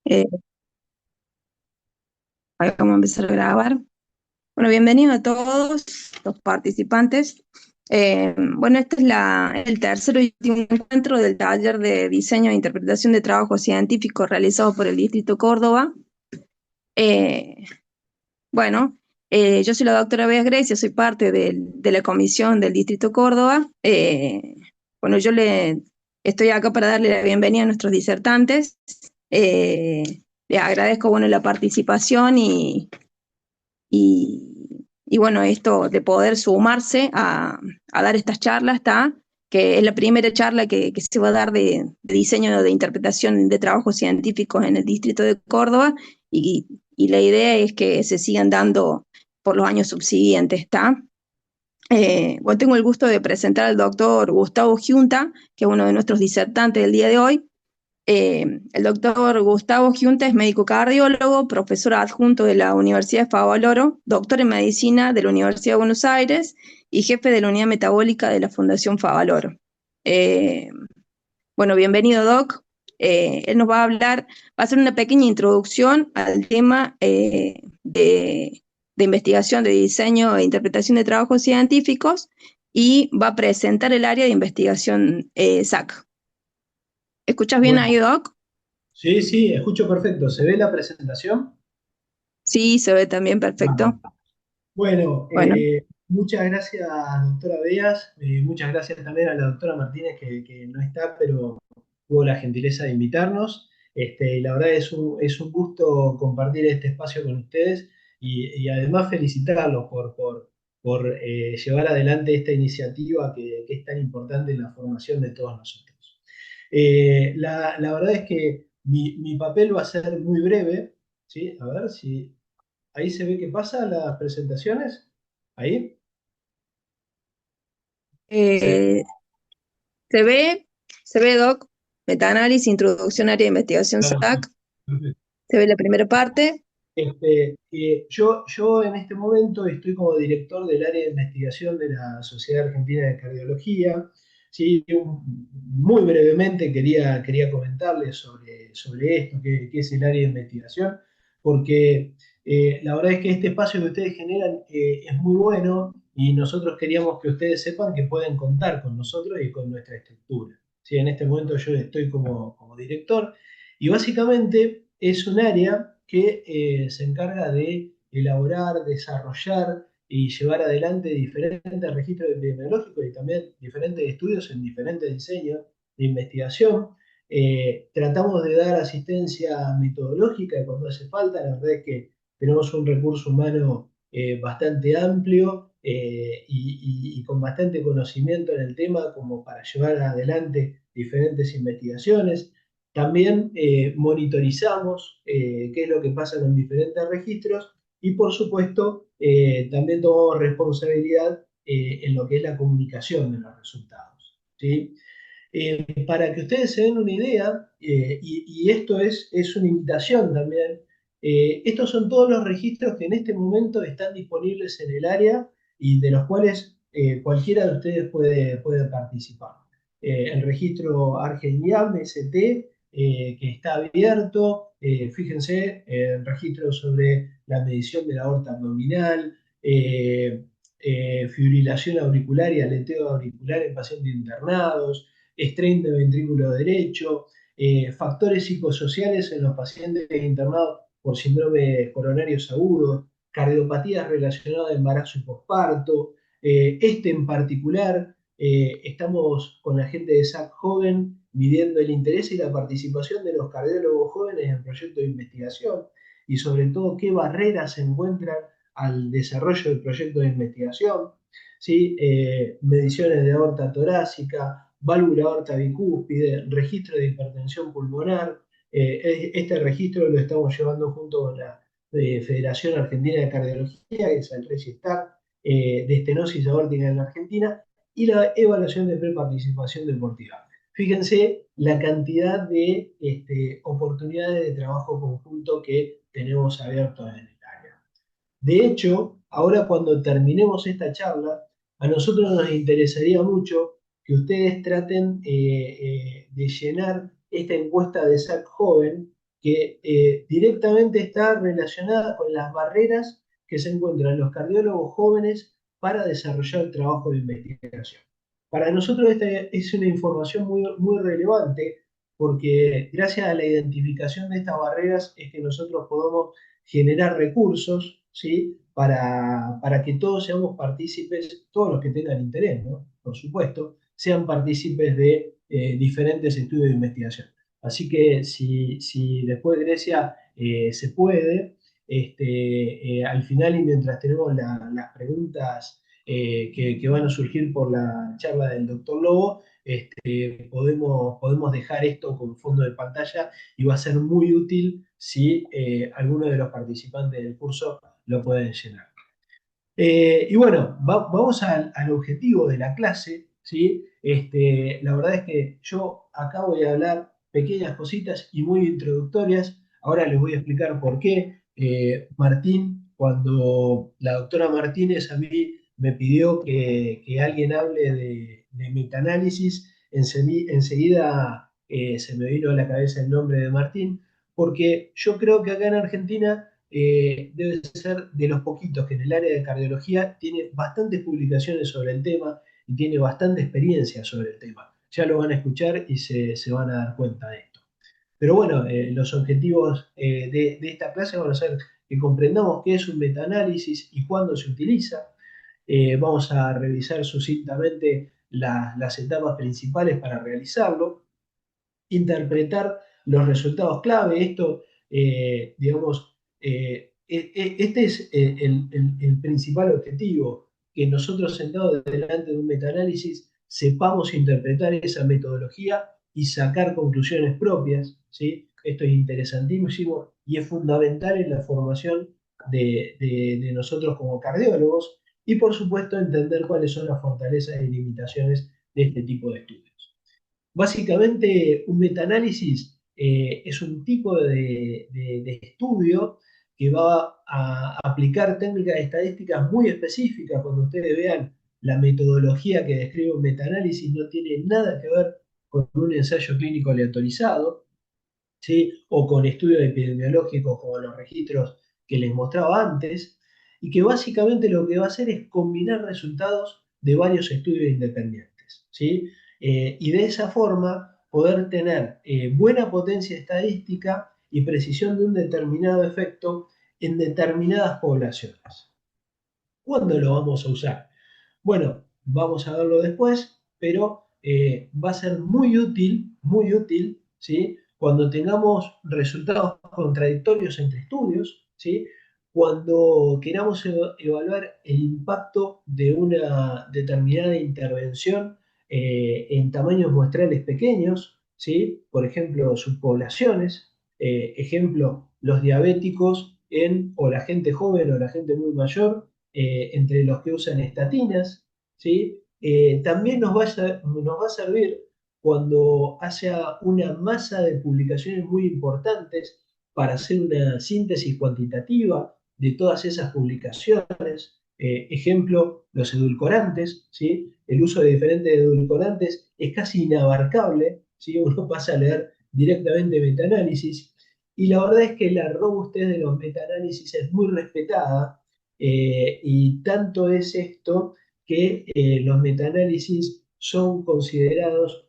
Eh, Vamos a empezar a grabar. Bueno, bienvenidos a todos los participantes. Bueno, este es el tercer y último encuentro del taller de diseño e interpretación de trabajo científico realizado por el Distrito Córdoba. Eh, bueno, yo soy la doctora Bea Grecia, soy parte de la comisión del Distrito Córdoba. Bueno, estoy acá para darle la bienvenida a nuestros disertantes. Les agradezco, bueno, la participación y bueno, esto de poder sumarse a dar estas charlas, ¿está? Que es la primera charla que se va a dar de diseño de interpretación de trabajos científicos en el Distrito de Córdoba, y la idea es que se sigan dando por los años subsiguientes, ¿está? Bueno, tengo el gusto de presentar al doctor Gustavo Giunta, que es uno de nuestros disertantes del día de hoy. El doctor Gustavo Giunta es médico cardiólogo, profesor adjunto de la Universidad de Favaloro, doctor en medicina de la Universidad de Buenos Aires y jefe de la unidad metabólica de la Fundación Favaloro. Eh, bueno, bienvenido, Doc. Él nos va a hablar, va a hacer una pequeña introducción al tema de investigación, de diseño e interpretación de trabajos científicos, y va a presentar el área de investigación SAC. ¿Escuchas bien ahí, Bueno, Doc? sí, sí, escucho perfecto. ¿Se ve la presentación? Sí, se ve también perfecto. Vale. Bueno, Bueno, muchas gracias, doctora Beas. Muchas gracias también a la doctora Martínez, que no está, pero tuvo la gentileza de invitarnos. Y la verdad es un gusto compartir este espacio con ustedes y además felicitarlos por llevar adelante esta iniciativa que es tan importante en la formación de todos nosotros. La verdad es que mi papel va a ser muy breve, ¿sí? A ver si ahí se ve que pasa las presentaciones. Ahí. Se- eh, se ve, se ve, Doc, metaanálisis, introducción, área de investigación SAC, se ve la primera parte. yo en este momento estoy como director del área de investigación de la Sociedad Argentina de Cardiología. Sí, muy brevemente quería comentarles sobre esto, que es el área de investigación, porque la verdad es que este espacio que ustedes generan es muy bueno y nosotros queríamos que ustedes sepan que pueden contar con nosotros y con nuestra estructura. Sí, en este momento yo estoy como director y básicamente es un área que se encarga de elaborar, desarrollar y llevar adelante diferentes registros epidemiológicos y también diferentes estudios en diferentes diseños de investigación. Tratamos de dar asistencia metodológica cuando hace falta. La verdad es que tenemos un recurso humano bastante amplio y con bastante conocimiento en el tema como para llevar adelante diferentes investigaciones. También monitorizamos qué es lo que pasa con diferentes registros y por supuesto también tomamos responsabilidad en lo que es la comunicación de los resultados. ¿Sí? Para que ustedes se den una idea, y esto es una invitación también, estos son todos los registros que en este momento están disponibles en el área y de los cuales cualquiera de ustedes puede participar. El registro Argeniam ST, que está abierto, fíjense, el registro sobre la medición de la aorta abdominal, fibrilación auricular y aleteo auricular en pacientes internados, strain de ventrículo derecho, factores psicosociales en los pacientes internados por síndrome coronarios agudos, cardiopatías relacionadas a embarazo y posparto. Este en particular, estamos con la gente de SAC Joven midiendo el interés y la participación de los cardiólogos jóvenes en proyectos de investigación y sobre todo qué barreras se encuentran al desarrollo del proyecto de investigación. ¿Sí? Mediciones de aorta torácica, válvula aorta bicúspide, registro de hipertensión pulmonar. Este registro lo estamos llevando junto con la Federación Argentina de Cardiología, que es el REGISTAR, de estenosis aórtica en la Argentina, y la evaluación de preparticipación deportiva. Fíjense la cantidad de oportunidades de trabajo conjunto que tenemos abiertos en el área. De hecho, ahora cuando terminemos esta charla, a nosotros nos interesaría mucho que ustedes traten de llenar esta encuesta de SAC joven, que directamente está relacionada con las barreras que se encuentran los cardiólogos jóvenes para desarrollar el trabajo de investigación. Para nosotros esta es una información muy relevante porque gracias a la identificación de estas barreras es que nosotros podemos generar recursos, ¿sí? Para que todos seamos partícipes, todos los que tengan interés, ¿no? Por supuesto, sean partícipes de diferentes estudios de investigación. Así que si después de Grecia se puede, al final y mientras tenemos las preguntas que van a surgir por la charla del doctor Lobo, podemos dejar esto como fondo de pantalla y va a ser muy útil si alguno de los participantes del curso lo pueden llenar. Y bueno, vamos al objetivo de la clase, ¿sí? La verdad es que yo acá voy a hablar pequeñas cositas y muy introductorias. Ahora les voy a explicar por qué. Martín, cuando la doctora Martínez a mí me pidió que alguien hable de metaanálisis, enseguida se me vino a la cabeza el nombre de Martín, porque yo creo que acá en Argentina debe ser de los poquitos que en el área de cardiología tiene bastantes publicaciones sobre el tema y tiene bastante experiencia sobre el tema. Ya lo van a escuchar y se van a dar cuenta de esto. Pero bueno, los objetivos de esta clase van a ser que comprendamos qué es un metaanálisis y cuándo se utiliza. Vamos a revisar sucintamente las etapas principales para realizarlo, interpretar los resultados clave. Esto, digamos, este es el principal objetivo, que nosotros sentados delante de un metaanálisis sepamos interpretar esa metodología y sacar conclusiones propias, ¿sí? Esto es interesantísimo y es fundamental en la formación de nosotros como cardiólogos y por supuesto entender cuáles son las fortalezas y limitaciones de este tipo de estudios. Básicamente, un metaanálisis es un tipo de estudio que va a aplicar técnicas estadísticas muy específicas. Cuando ustedes vean la metodología que describe un metaanálisis, no tiene nada que ver con un ensayo clínico aleatorizado, ¿sí? O con estudios epidemiológicos como los registros que les mostraba antes, y que básicamente lo que va a hacer es combinar resultados de varios estudios independientes, ¿sí? Y de esa forma poder tener buena potencia estadística y precisión de un determinado efecto en determinadas poblaciones. ¿Cuándo lo vamos a usar? Bueno, vamos a verlo después, pero va a ser muy útil, ¿sí? Cuando tengamos resultados contradictorios entre estudios, ¿sí? Cuando queramos evaluar el impacto de una determinada intervención en tamaños muestrales pequeños, ¿sí? Por ejemplo, subpoblaciones, ejemplo, los diabéticos o la gente joven o la gente muy mayor, entre los que usan estatinas, ¿sí? También nos va a servir cuando haya una masa de publicaciones muy importantes para hacer una síntesis cuantitativa de todas esas publicaciones. Ejemplo, los edulcorantes, ¿sí? El uso de diferentes edulcorantes es casi inabarcable, ¿sí? Uno pasa a leer directamente metaanálisis y la verdad es que la robustez de los metaanálisis es muy respetada, y tanto es esto que los metaanálisis son considerados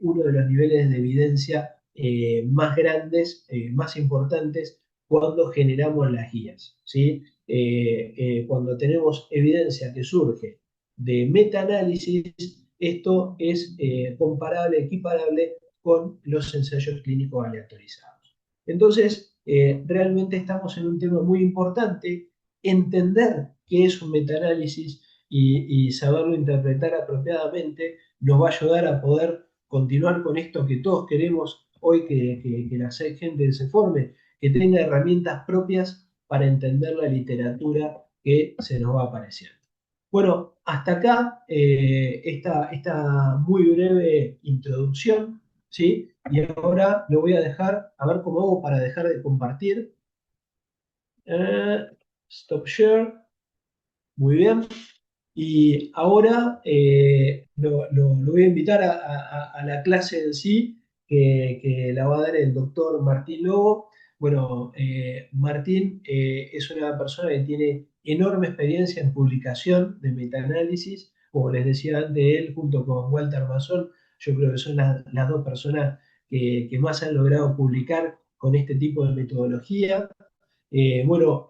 uno de los niveles de evidencia más grandes, más importantes cuando generamos las guías, ¿sí? Cuando tenemos evidencia que surge de metaanálisis, esto es comparable, equiparable con los ensayos clínicos aleatorizados. Entonces, realmente estamos en un tema muy importante. Entender qué es un metaanálisis y saberlo interpretar apropiadamente nos va a ayudar a poder continuar con esto que todos queremos hoy, que la gente se forme, que tenga herramientas propias para entender la literatura que se nos va apareciendo. Bueno, hasta acá esta muy breve introducción, ¿sí? Y ahora lo voy a dejar, a ver cómo hago para dejar de compartir. Stop share, muy bien. Y ahora lo voy a invitar a la clase en sí, que la va a dar el doctor Martín Lobo. Bueno, Martín es una persona que tiene enorme experiencia en publicación de metaanálisis, como les decía antes, él junto con Walter Mason, yo creo que son las dos personas que más han logrado publicar con este tipo de metodología. Bueno,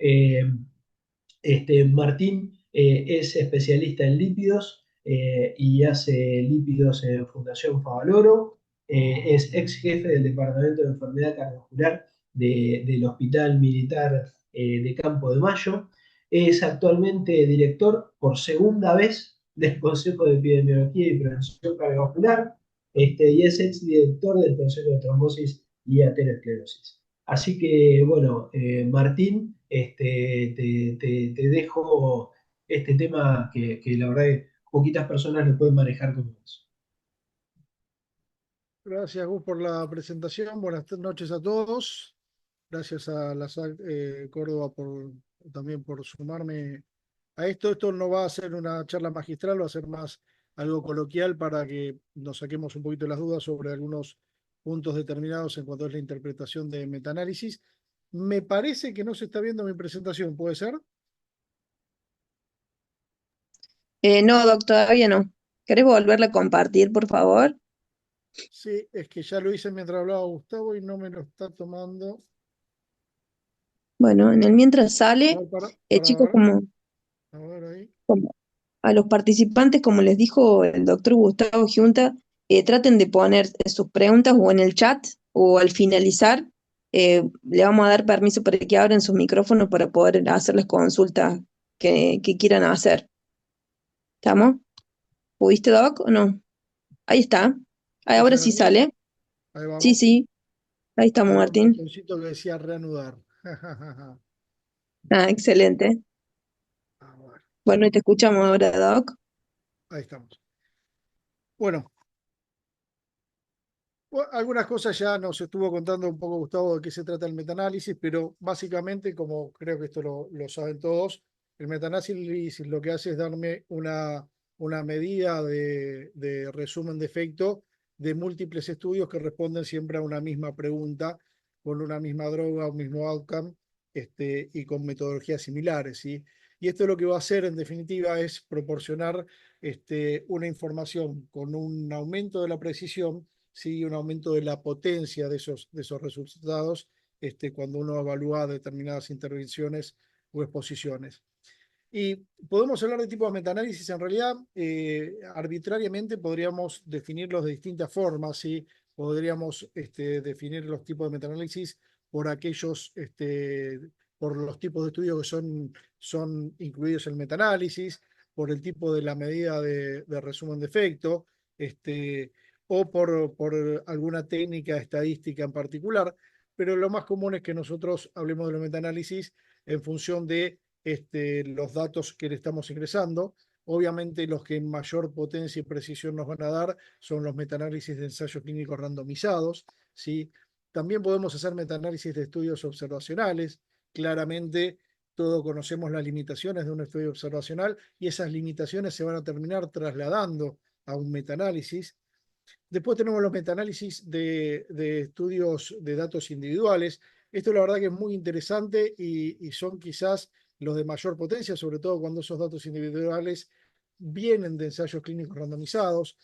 Martín es especialista en lípidos y hace lípidos en Fundación Favaloro. Es ex jefe del Departamento de Enfermedad Cardiovascular del Hospital Militar de Campo de Mayo. Es actualmente director por segunda vez del Consejo de Epidemiología y Prevención Cardiovascular, y es ex director del Consejo de Trombosis y Aterosclerosis. Así que, bueno, Martín, te dejo este tema que la verdad que poquitas personas lo pueden manejar como eso. Gracias, Gus, por la presentación. Buenas noches a todos. Gracias a la SAC Córdoba también por sumarme a esto. Esto no va a ser una charla magistral, va a ser más algo coloquial para que nos saquemos un poquito las dudas sobre algunos puntos determinados en cuanto a la interpretación de metaanálisis. Me parece que no se está viendo mi presentación, ¿puede ser? No, Doc, todavía no. ¿Querés volverla a compartir, por favor? Sí, es que ya lo hice mientras hablaba Gustavo y no me lo está tomando. Bueno, en el mientras A sale, ver, para chicos, ver, a ver ahí. como a los participantes, como les dijo el doctor Gustavo Giunta, traten de poner sus preguntas o en el chat o al finalizar. Le vamos a dar permiso para que abran sus micrófonos para poder hacer las consultas que quieran hacer. ¿Estamos? ¿Pudiste, Doc, o no? Ahí está. Ahí, ahora sí ¿Funcionando? sale. Ahí Sí, vamos. sí. Ahí estamos, Había un Martín. botoncito que decía reanudar. Ah, excelente. A ver, Bueno, y te escuchamos ahora, Doc. ahí estamos. Bueno, algunas cosas ya nos estuvo contando un poco Gustavo de qué se trata el metaanálisis, pero básicamente, como creo que esto lo saben todos, el metaanálisis lo que hace es darme una medida de resumen de efecto de múltiples estudios que responden siempre a una misma pregunta, con una misma droga, un mismo outcome, y con metodologías similares, ¿sí? Y esto lo que va a hacer, en definitiva, es proporcionar una información con un aumento de la precisión, sí, un aumento de la potencia de esos resultados cuando uno evalúa determinadas intervenciones o exposiciones. Y podemos hablar de tipos de metaanálisis, en realidad arbitrariamente podríamos definirlos de distintas formas, ¿sí? Podríamos definir los tipos de metaanálisis por por los tipos de estudios que son incluidos en el metaanálisis, por el tipo de la medida de resumen de efecto, o por alguna técnica estadística en particular, pero lo más común es que nosotros hablemos de los metaanálisis en función de los datos que le estamos ingresando. Obviamente los que en mayor potencia y precisión nos van a dar son los metaanálisis de ensayos clínicos randomizados, ¿sí? También podemos hacer metaanálisis de estudios observacionales. Claramente todos conocemos las limitaciones de un estudio observacional y esas limitaciones se van a terminar trasladando a un metaanálisis. Después tenemos los metaanálisis de estudios de datos individuales. Esto la verdad que es muy interesante y son quizás los de mayor potencia, sobre todo cuando esos datos individuales vienen de ensayos clínicos randomizados.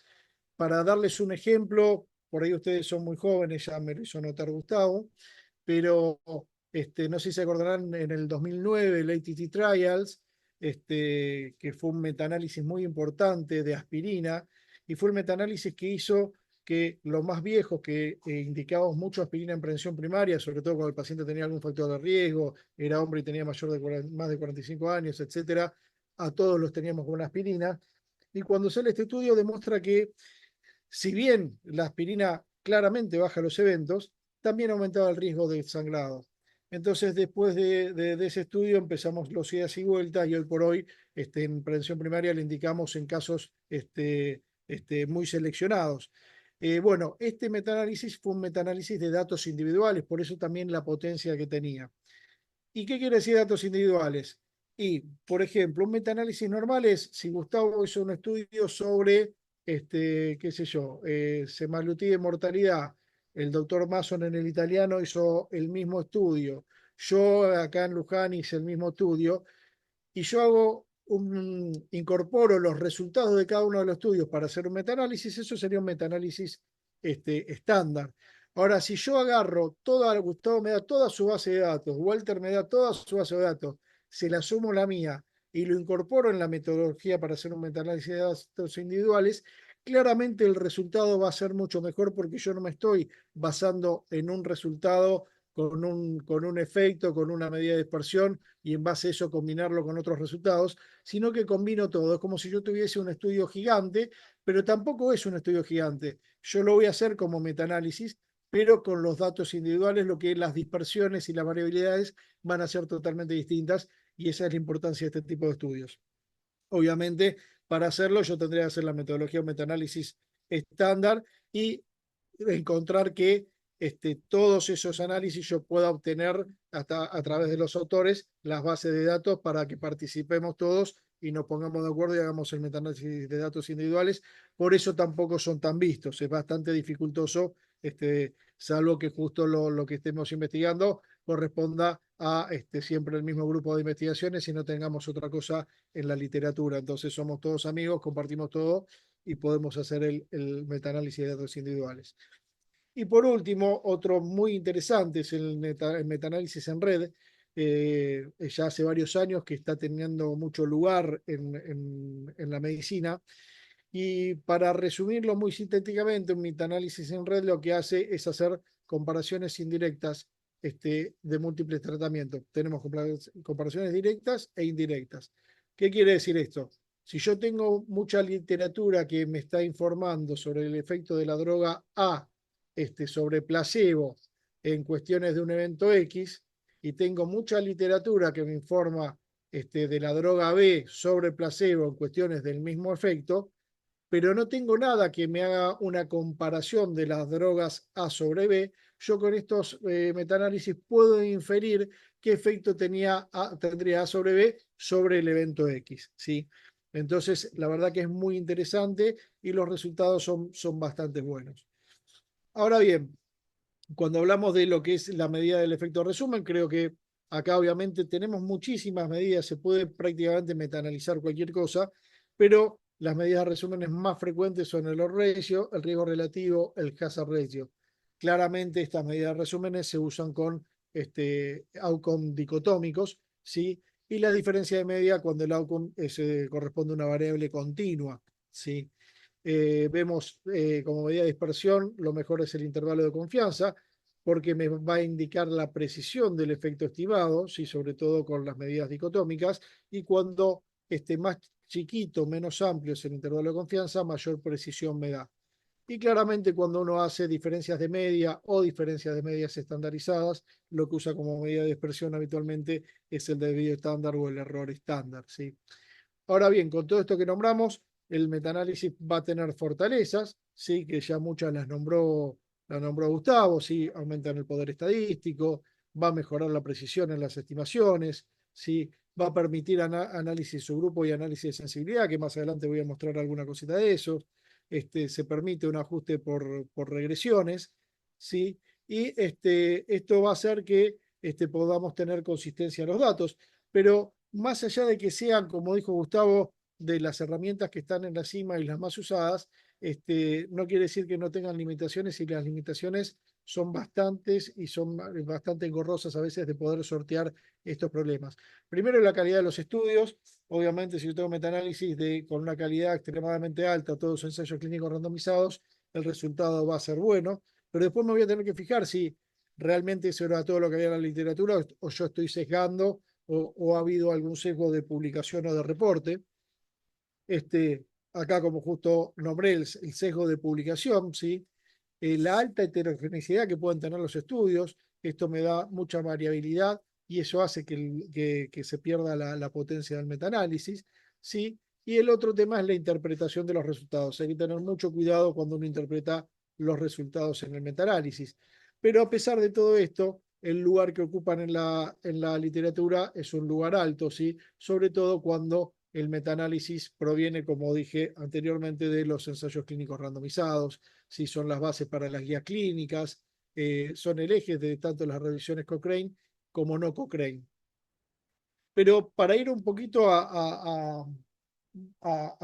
Para darles un ejemplo, por ahí ustedes son muy jóvenes, ya me lo hizo notar Gustavo, pero no sé si se acordarán en el 2009, el ATT Trials, que fue un metaanálisis muy importante de aspirina, y fue el metaanálisis que hizo que los más viejos, que indicábamos mucho aspirina en prevención primaria, sobre todo cuando el paciente tenía algún factor de riesgo, era hombre y tenía más de 45 años, etcétera, a todos los teníamos con aspirina. Y cuando sale este estudio demuestra que si bien la aspirina claramente baja los eventos, también aumentaba el riesgo de sangrado. Entonces, después de ese estudio, empezamos los idas y vueltas y hoy por hoy en prevención primaria le indicamos en casos muy seleccionados. Bueno, este metaanálisis fue un metaanálisis de datos individuales, por eso también la potencia que tenía. ¿Y qué quiere decir datos individuales? Y, por ejemplo, un metaanálisis normal es si Gustavo hizo un estudio sobre, qué sé yo, semaglutida y mortalidad el doctor Mason en el italiano hizo el mismo estudio, yo acá en Luján hice el mismo estudio, y yo incorporo los resultados de cada uno de los estudios para hacer un metaanálisis, eso sería un metaanálisis estándar. Ahora, si yo agarro Gustavo me da toda su base de datos, Walter me da toda su base de datos, se la sumo la mía y lo incorporo en la metodología para hacer un metaanálisis de datos individuales, claramente el resultado va a ser mucho mejor porque yo no me estoy basando en un resultado con un efecto, con una medida de dispersión y en base a eso combinarlo con otros resultados, sino que combino todo. Es como si yo tuviese un estudio gigante, pero tampoco es un estudio gigante. Yo lo voy a hacer como metaanálisis, pero con los datos individuales, lo que las dispersiones y las variabilidades van a ser totalmente distintas y esa es la importancia de este tipo de estudios. Obviamente, para hacerlo yo tendría que hacer la metodología o metaanálisis estándar y encontrar que todos esos análisis yo pueda obtener hasta a través de los autores las bases de datos para que participemos todos y nos pongamos de acuerdo y hagamos el metaanálisis de datos individuales. Por eso tampoco son tan vistos, es bastante dificultoso, salvo que justo lo que estemos investigando corresponda a siempre el mismo grupo de investigaciones y no tengamos otra cosa en la literatura. Entonces somos todos amigos, compartimos todo y podemos hacer el metaanálisis de datos individuales. Y por último, otro muy interesante es el metaanálisis en red. Ya hace varios años que está teniendo mucho lugar en la medicina. Y para resumirlo muy sintéticamente, un metaanálisis en red lo que hace es hacer comparaciones indirectas de múltiples tratamientos. Tenemos comparaciones directas e indirectas. ¿Qué quiere decir esto? Si yo tengo mucha literatura que me está informando sobre el efecto de la droga A sobre placebo en cuestiones de un evento X, y tengo mucha literatura que me informa de la droga B sobre placebo en cuestiones del mismo efecto, pero no tengo nada que me haga una comparación de las drogas A sobre B, yo con estos metaanálisis puedo inferir qué efecto tendría A sobre B sobre el evento X, ¿sí? Entonces, la verdad que es muy interesante y los resultados son bastante buenos. Ahora bien, cuando hablamos de lo que es la medida del efecto resumen, creo que acá obviamente tenemos muchísimas medidas, se puede prácticamente metaanalizar cualquier cosa, pero las medidas de resúmenes más frecuentes son el odds ratio, el riesgo relativo, el hazard ratio. Claramente estas medidas de resúmenes se usan con outcome dicotómicos, ¿sí? Y la diferencia de media cuando el outcome corresponde a una variable continua, ¿sí? Vemos como medida de dispersión, lo mejor es el intervalo de confianza, porque me va a indicar la precisión del efecto estimado, ¿sí? Sobre todo con las medidas dicotómicas, y cuando esté más chiquito, menos amplio es el intervalo de confianza, mayor precisión me da. Y claramente cuando uno hace diferencias de media o diferencias de medias estandarizadas, lo que usa como medida de dispersión habitualmente es el desvío estándar o el error estándar, ¿sí? Ahora bien, con todo esto que nombramos, el metaanálisis va a tener fortalezas, ¿sí? Que ya muchas las nombró Gustavo, ¿sí? Aumentan el poder estadístico, va a mejorar la precisión en las estimaciones, ¿sí? Va a permitir análisis subgrupo y análisis de sensibilidad, que más adelante voy a mostrar alguna cosita de eso. Se permite un ajuste por regresiones, ¿sí? Y esto va a hacer que podamos tener consistencia en los datos, pero más allá de que sean, como dijo Gustavo, de las herramientas que están en la cima y las más usadas, no quiere decir que no tengan limitaciones, y las limitaciones son bastantes y son bastante engorrosas a veces de poder sortear estos problemas. Primero, la calidad de los estudios. Obviamente, si yo tengo metaanálisis con una calidad extremadamente alta, todos los ensayos clínicos randomizados, el resultado va a ser bueno, pero después me voy a tener que fijar si realmente eso era todo lo que había en la literatura o yo estoy sesgando o ha habido algún sesgo de publicación o de reporte. Acá, como justo nombré, el sesgo de publicación, ¿sí? La alta heterogeneidad que pueden tener los estudios, esto me da mucha variabilidad y eso hace que se pierda la potencia del metaanálisis, ¿sí? Y el otro tema es la interpretación de los resultados. Hay que tener mucho cuidado cuando uno interpreta los resultados en el metaanálisis. Pero a pesar de todo esto, el lugar que ocupan en la literatura es un lugar alto, ¿sí? Sobre todo cuando el metaanálisis proviene, como dije anteriormente, de los ensayos clínicos randomizados, si son las bases para las guías clínicas, son el eje de tanto las revisiones Cochrane como no Cochrane. Pero para ir un poquito a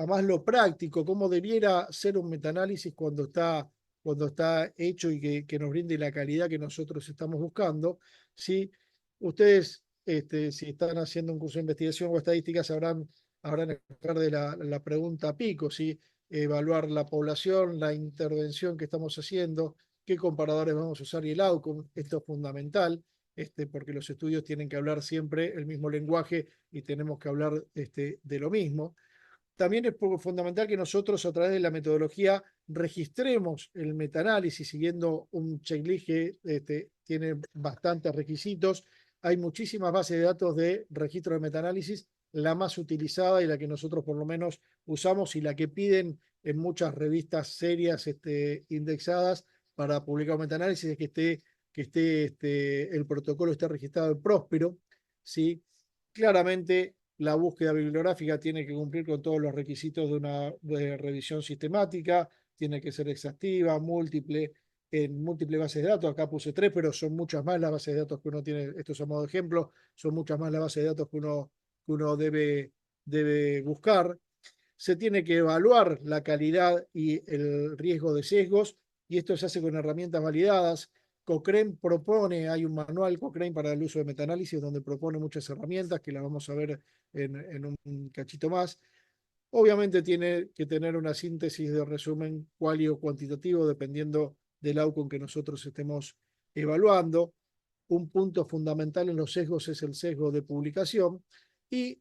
más lo práctico, cómo debiera ser un metaanálisis cuando está hecho y que nos brinde la calidad que nosotros estamos buscando, ¿sí? Ustedes, si están haciendo un curso de investigación o estadística, habrán escuchado de la pregunta pico, ¿sí? Evaluar la población, la intervención que estamos haciendo, qué comparadores vamos a usar y el outcome. Esto es fundamental, porque los estudios tienen que hablar siempre el mismo lenguaje y tenemos que hablar de lo mismo. También es fundamental que nosotros a través de la metodología registremos el metaanálisis siguiendo un checklist que tiene bastantes requisitos. Hay muchísimas bases de datos de registro de metaanálisis. La más utilizada y la que nosotros por lo menos usamos y la que piden en muchas revistas serias indexadas para publicar un metaanálisis es que el protocolo esté registrado en Próspero, ¿sí? Claramente la búsqueda bibliográfica tiene que cumplir con todos los requisitos de revisión sistemática, tiene que ser exhaustiva, múltiple, en múltiples bases de datos. Acá puse 3, pero son muchas más las bases de datos que uno tiene, esto es a modo de ejemplo, son muchas más las bases de datos que uno debe buscar. Se tiene que evaluar la calidad y el riesgo de sesgos, y esto se hace con herramientas validadas. Cochrane propone, hay un manual Cochrane para el uso de metaanálisis donde propone muchas herramientas que las vamos a ver en un cachito más. Obviamente tiene que tener una síntesis de resumen cuali o cuantitativo dependiendo del outcome que nosotros estemos evaluando. Un punto fundamental en los sesgos es el sesgo de publicación. Y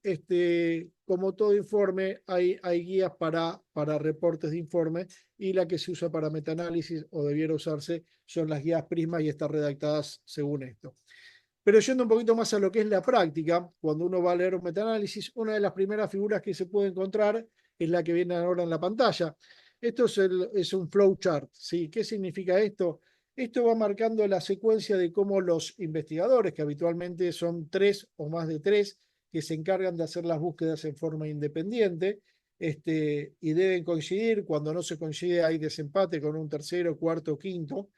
como todo informe, hay guías para reportes de informe, y la que se usa para metaanálisis o debiera usarse son las guías Prisma y están redactadas según esto. Pero yendo un poquito más a lo que es la práctica, cuando uno va a leer un metaanálisis, una de las primeras figuras que se puede encontrar es la que viene ahora en la pantalla. Esto es un flowchart, ¿sí? ¿Qué significa esto? Esto va marcando la secuencia de cómo los investigadores, que habitualmente son 3 o más de 3, que se encargan de hacer las búsquedas en forma independiente, y deben coincidir. Cuando no se coincide hay desempate con un tercero, cuarto, quinto.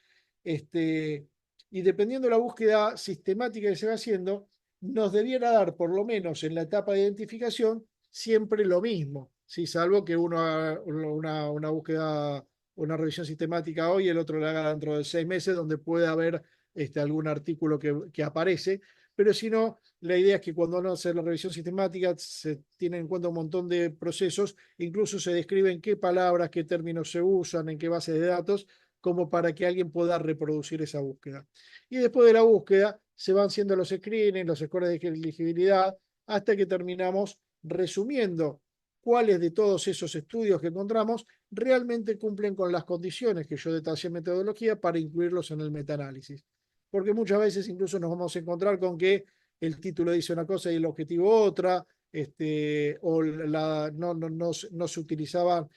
Y dependiendo de la búsqueda sistemática que se va haciendo, nos debiera dar, por lo menos en la etapa de identificación, siempre lo mismo, ¿sí? Salvo que uno haga una búsqueda, una revisión sistemática hoy y el otro la haga dentro de 6 meses, donde puede haber algún artículo que aparece. Pero si no, la idea es que cuando uno hace la revisión sistemática se tiene en cuenta un montón de procesos, incluso se describen qué palabras, qué términos se usan, en qué base de datos, como para que alguien pueda reproducir esa búsqueda. Y después de la búsqueda se van haciendo los screenings, los scores de elegibilidad, hasta que terminamos resumiendo cuáles de todos esos estudios que encontramos realmente cumplen con las condiciones que yo detallé en metodología para incluirlos en el metaanálisis. Porque muchas veces incluso nos vamos a encontrar con que el título dice una cosa y el objetivo otra, o no se utilizaba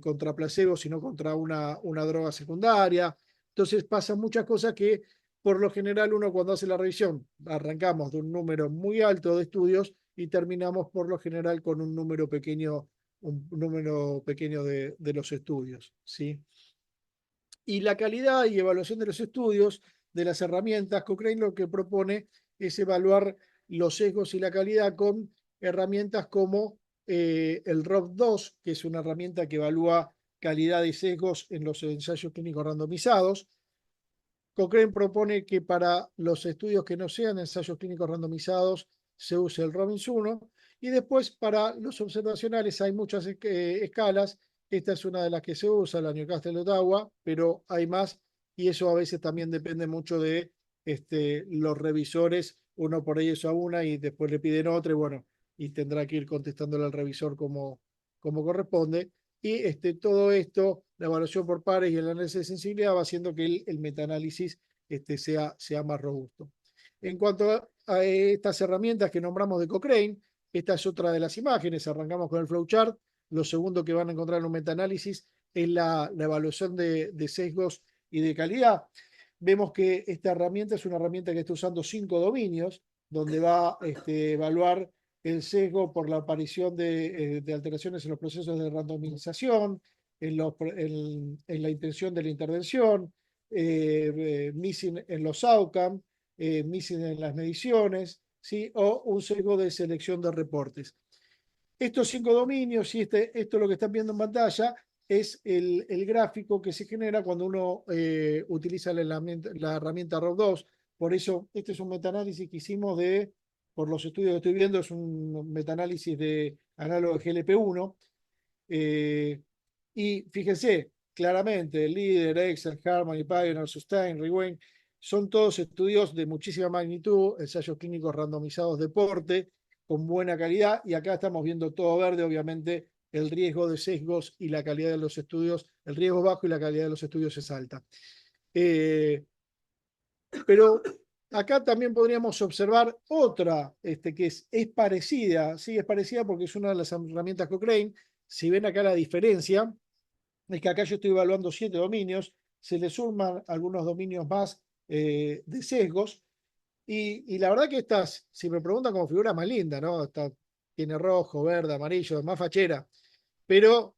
contra placebo, sino contra una droga secundaria. Entonces pasan muchas cosas que por lo general uno cuando hace la revisión arrancamos de un número muy alto de estudios y terminamos por lo general con un número pequeño de los estudios, ¿sí? Y la calidad y evaluación de los estudios, de las herramientas, Cochrane lo que propone es evaluar los sesgos y la calidad con herramientas como el ROB2, que es una herramienta que evalúa calidad y sesgos en los ensayos clínicos randomizados. Cochrane propone que para los estudios que no sean ensayos clínicos randomizados se use el Robbins 1, y después para los observacionales hay muchas escalas. Esta es una de las que se usa, la Newcastle de Ottawa, pero hay más, y eso a veces también depende mucho de los revisores. Uno por ahí usa una y después le piden otra, y bueno, y tendrá que ir contestándole al revisor como corresponde. Y todo esto, la evaluación por pares y el análisis de sensibilidad, va haciendo que el metaanálisis sea más robusto. En cuanto a estas herramientas que nombramos de Cochrane, esta es otra de las imágenes. Arrancamos con el flowchart. Lo segundo que van a encontrar en un metaanálisis es la evaluación de sesgos y de calidad. Vemos que esta herramienta es una herramienta que está usando 5 dominios, donde va a evaluar el sesgo por la aparición de alteraciones en los procesos de randomización, en la intención de la intervención, missing en los outcomes, missing en las mediciones, ¿sí? O un sesgo de selección de reportes. Estos 5 dominios, y esto lo que están viendo en pantalla, es el gráfico que se genera cuando uno utiliza la herramienta ROV2. Por eso, este es un metaanálisis que hicimos por los estudios que estoy viendo, es un metaanálisis de análogo de GLP-1. Y fíjense, claramente, el líder, Excel, Harmony, Pioneer, Sustain, Rewind, son todos estudios de muchísima magnitud, ensayos clínicos randomizados de porte, con buena calidad, y acá estamos viendo todo verde, obviamente el riesgo de sesgos y la calidad de los estudios, el riesgo es bajo y la calidad de los estudios es alta. Pero acá también podríamos observar otra que es parecida, sí, es parecida porque es una de las herramientas Cochrane. Si ven acá la diferencia, es que acá yo estoy evaluando 7 dominios, se le suman algunos dominios más de sesgos, y la verdad que estas, si me preguntan como figura más linda, ¿no? Tiene rojo, verde, amarillo, más fachera, pero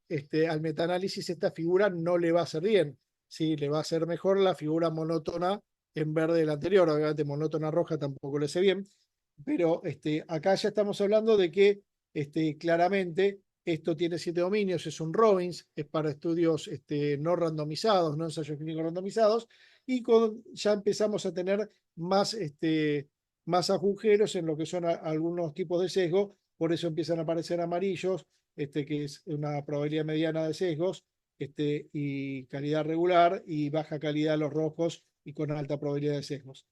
al metaanálisis esta figura no le va a hacer bien, ¿sí? Le va a hacer mejor la figura monótona en verde del anterior, obviamente monótona roja tampoco le hace bien, pero acá ya estamos hablando de que claramente esto tiene 7 dominios, es un Robbins, es para estudios no randomizados, no ensayos clínicos randomizados, y ya empezamos a tener más agujeros en lo que son algunos tipos de sesgo, por eso empiezan a aparecer amarillos, que es una probabilidad mediana de sesgos, y calidad regular, y baja calidad los rojos y con alta probabilidad de sesgos.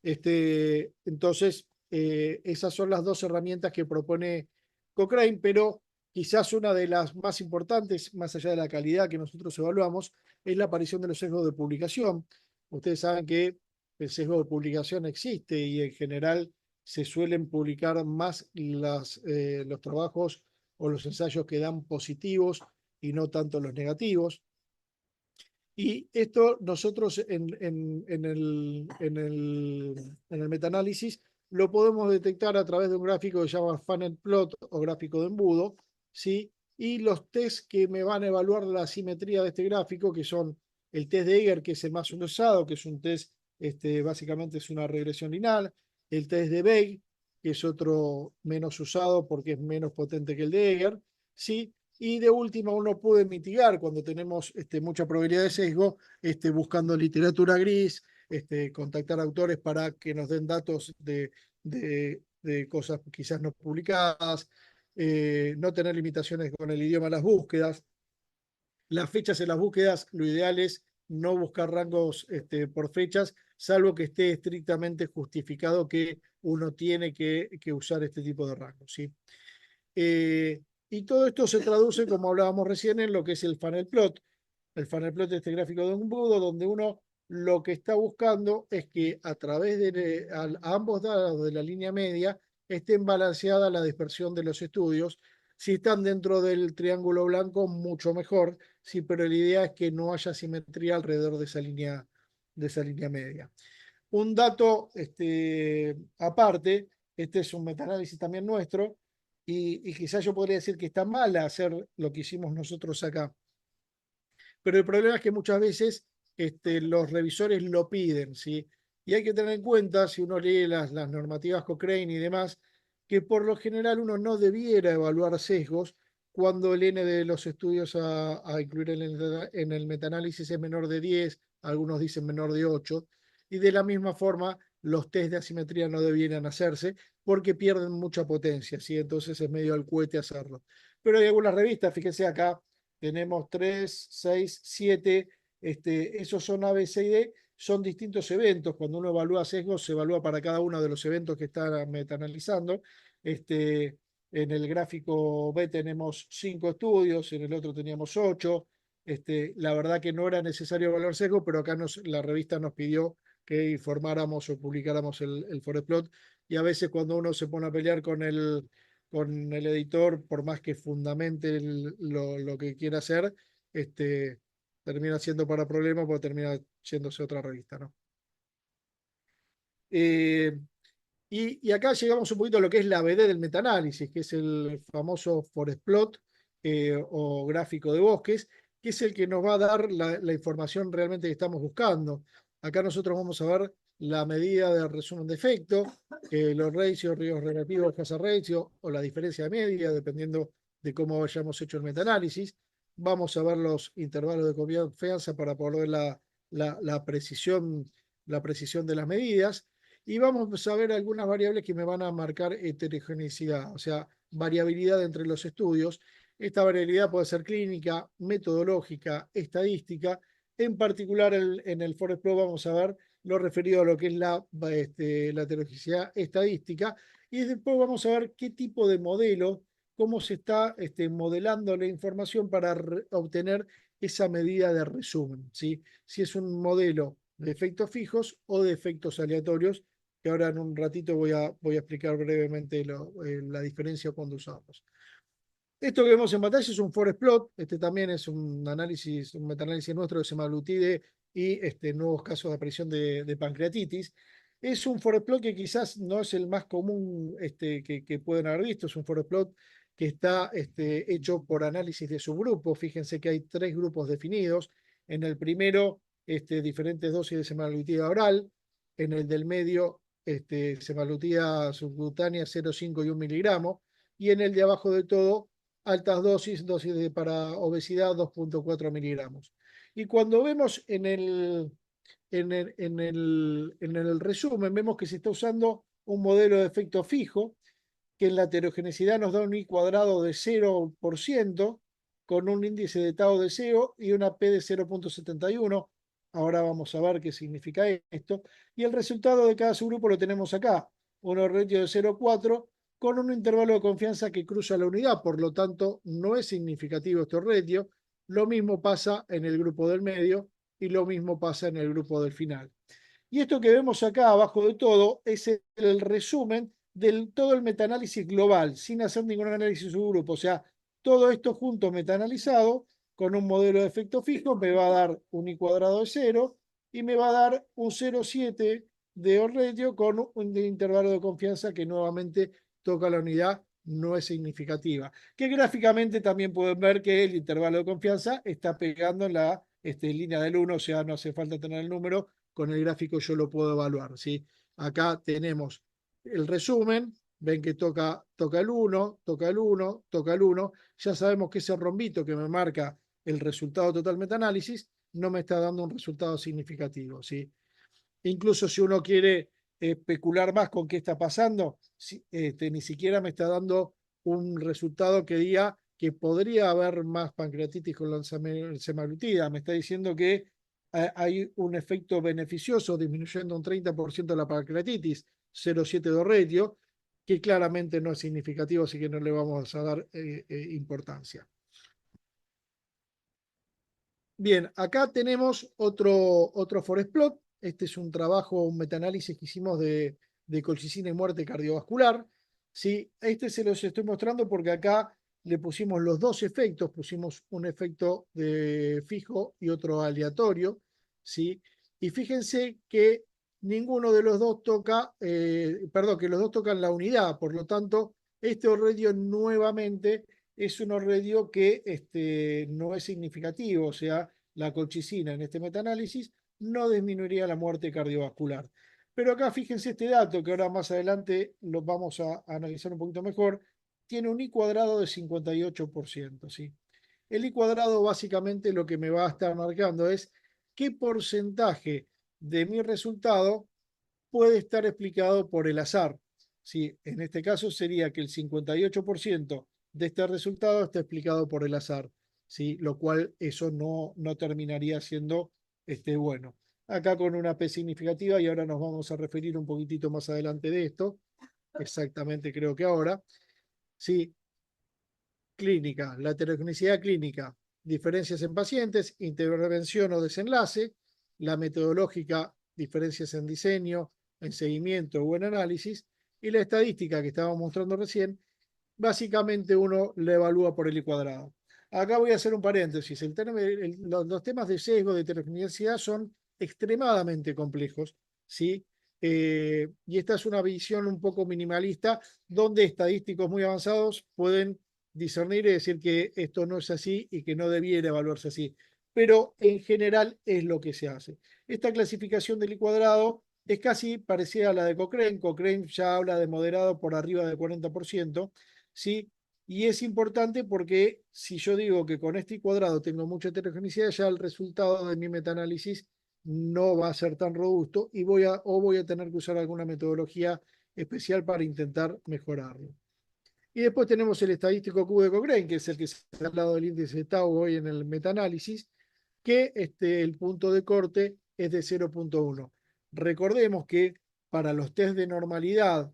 Entonces, esas son las dos herramientas que propone Cochrane, pero quizás una de las más importantes, más allá de la calidad que nosotros evaluamos, es la aparición de los sesgos de publicación. Ustedes saben que el sesgo de publicación existe y en general se suelen publicar más los trabajos o los ensayos que dan positivos y no tanto los negativos. Y esto nosotros en el metaanálisis lo podemos detectar a través de un gráfico que se llama funnel plot o gráfico de embudo, ¿sí? Y los tests que me van a evaluar la simetría de este gráfico, que son el test de Eiger, que es el más usado, que es un test, básicamente es una regresión lineal, el test de Bayes, que es otro menos usado porque es menos potente que el de Eiger, ¿sí? Y de última, uno puede mitigar cuando tenemos mucha probabilidad de sesgo, buscando literatura gris, contactar autores para que nos den datos de cosas quizás no publicadas, no tener limitaciones con el idioma de las búsquedas. Las fechas en las búsquedas, lo ideal es no buscar rangos por fechas, salvo que esté estrictamente justificado que uno tiene que usar este tipo de rangos, ¿sí? Y todo esto se traduce, como hablábamos recién, en lo que es el funnel plot. El funnel plot es este gráfico de embudo donde uno lo que está buscando es que a través de a ambos lados de la línea media estén balanceada la dispersión de los estudios. Si están dentro del triángulo blanco, mucho mejor, sí, pero la idea es que no haya simetría alrededor de esa línea media. Un dato aparte, este es un metaanálisis también nuestro, y quizás yo podría decir que está mal hacer lo que hicimos nosotros acá. Pero el problema es que muchas veces los revisores lo piden, ¿sí? Y hay que tener en cuenta, si uno lee las normativas Cochrane y demás, que por lo general uno no debiera evaluar sesgos cuando el N de los estudios a incluir en el metaanálisis es menor de 10, algunos dicen menor de 8, y de la misma forma los test de asimetría no debieran hacerse porque pierden mucha potencia, ¿sí? Entonces es medio al cohete hacerlo. Pero hay algunas revistas, fíjense acá, tenemos 3, 6, 7, esos son A, B, C y D, son distintos eventos. Cuando uno evalúa sesgos, se evalúa para cada uno de los eventos que está metaanalizando. En el gráfico B tenemos 5 estudios, en el otro teníamos 8. La verdad que no era necesario evaluar sesgo, pero acá la revista nos pidió que informáramos o publicáramos el forest plot, y a veces cuando uno se pone a pelear con el editor, por más que fundamente lo que quiera hacer, termina siendo para problemas porque termina yéndose a otra revista, ¿no? Y acá llegamos un poquito a lo que es la BD del metaanálisis, que es el famoso forest plot o gráfico de bosques, que es el que nos va a dar la información realmente que estamos buscando. Acá nosotros vamos a ver la medida de resumen de efecto, los ratios, ríos relativos, hazard ratio o la diferencia de media, dependiendo de cómo hayamos hecho el metaanálisis. Vamos a ver los intervalos de confianza para poder ver la precisión de las medidas. Y vamos a ver algunas variables que me van a marcar heterogeneidad, o sea, variabilidad entre los estudios. Esta variabilidad puede ser clínica, metodológica, estadística. En particular, en el Forest Pro vamos a ver lo referido a lo que es la heterogeneidad estadística. Y después vamos a ver qué tipo de modelo, cómo se está modelando la información para obtener esa medida de resumen, ¿sí? Si es un modelo de efectos fijos o de efectos aleatorios, que ahora en un ratito voy a explicar brevemente la diferencia cuando usamos. Esto que vemos en pantalla es un forest plot. Este también es un análisis, un metaanálisis nuestro de semaglutide y nuevos casos de aparición de pancreatitis. Es un forest plot que quizás no es el más común que pueden haber visto. Es un forest plot que está hecho por análisis de subgrupos. Fíjense que hay 3 grupos definidos. En el primero, diferentes dosis de semaglutida oral. En el del medio, semaglutida subcutánea 0,5 y 1 miligramo. Y en el de abajo de todo, altas dosis para obesidad 2,4 miligramos. Y cuando vemos en el resumen, vemos que se está usando un modelo de efecto fijo, que en la heterogeneidad nos da un I cuadrado de 0%, con un índice de tau de 0 y una P de 0,71. Ahora vamos a ver qué significa esto. Y el resultado de cada subgrupo lo tenemos acá, un ratio de 0,4 con un intervalo de confianza que cruza la unidad, por lo tanto no es significativo este ratio. Lo mismo pasa en el grupo del medio y lo mismo pasa en el grupo del final. Y esto que vemos acá abajo de todo es el resumen del todo el metaanálisis global, sin hacer ningún análisis subgrupo. O sea, todo esto junto metaanalizado con un modelo de efecto fijo me va a dar un I cuadrado de 0 y me va a dar un 0,7 de ratio con un intervalo de confianza que nuevamente toca la unidad, no es significativa. Que gráficamente también pueden ver que el intervalo de confianza está pegando en la línea del 1, o sea, no hace falta tener el número, con el gráfico yo lo puedo evaluar, ¿sí? Acá tenemos el resumen, ven que toca el 1, toca el 1, toca el 1, ya sabemos que ese rombito que me marca el resultado total metaanálisis no me está dando un resultado significativo, ¿sí? Incluso si uno quiere especular más con qué está pasando, ni siquiera me está dando un resultado que diga que podría haber más pancreatitis con la semaglutida. Me está diciendo que hay un efecto beneficioso disminuyendo un 30% la pancreatitis, 0,7 de ratio, que claramente no es significativo, así que no le vamos a dar importancia. Bien, acá tenemos otro forest plot. Este es un trabajo, un metaanálisis que hicimos de colchicina y muerte cardiovascular. ¿Sí? Este se los estoy mostrando porque acá le pusimos los 2 efectos, pusimos un efecto de fijo y otro aleatorio. ¿Sí? Y fíjense que ninguno de los dos toca, perdón, que los dos tocan la unidad, por lo tanto, este radio nuevamente es un radio que no es significativo, o sea, la colchicina en este metaanálisis no disminuiría la muerte cardiovascular. Pero acá fíjense este dato, que ahora más adelante lo vamos a analizar un poquito mejor, tiene un I cuadrado de 58%, ¿sí? El I cuadrado básicamente lo que me va a estar marcando es qué porcentaje de mi resultado puede estar explicado por el azar. Sí, en este caso sería que el 58% de este resultado está explicado por el azar, ¿sí? Lo cual eso no terminaría siendo bueno. Acá con una P significativa, y ahora nos vamos a referir un poquitito más adelante de esto, exactamente creo que ahora, ¿sí? Clínica, la heterogeneidad clínica, diferencias en pacientes, intervención o desenlace, la metodológica, diferencias en diseño, en seguimiento o en análisis, y la estadística que estábamos mostrando recién, básicamente uno la evalúa por el I cuadrado. Acá voy a hacer un paréntesis. Los temas de sesgo de heterogeneidad son extremadamente complejos, ¿sí? Y esta es una visión un poco minimalista, donde estadísticos muy avanzados pueden discernir y decir que esto no es así y que no debiera evaluarse así. Pero en general es lo que se hace. Esta clasificación del I cuadrado es casi parecida a la de Cochrane. Cochrane ya habla de moderado por arriba del 40%, ¿sí? Y es importante porque si yo digo que con este I cuadrado tengo mucha heterogeneidad, ya el resultado de mi metaanálisis no va a ser tan robusto y voy a tener que usar alguna metodología especial para intentar mejorarlo. Y después tenemos el estadístico Q de Cochrane, que es el que se ha hablado del índice de Tau hoy en el metaanálisis, que el punto de corte es de 0.1. Recordemos que para los test de normalidad,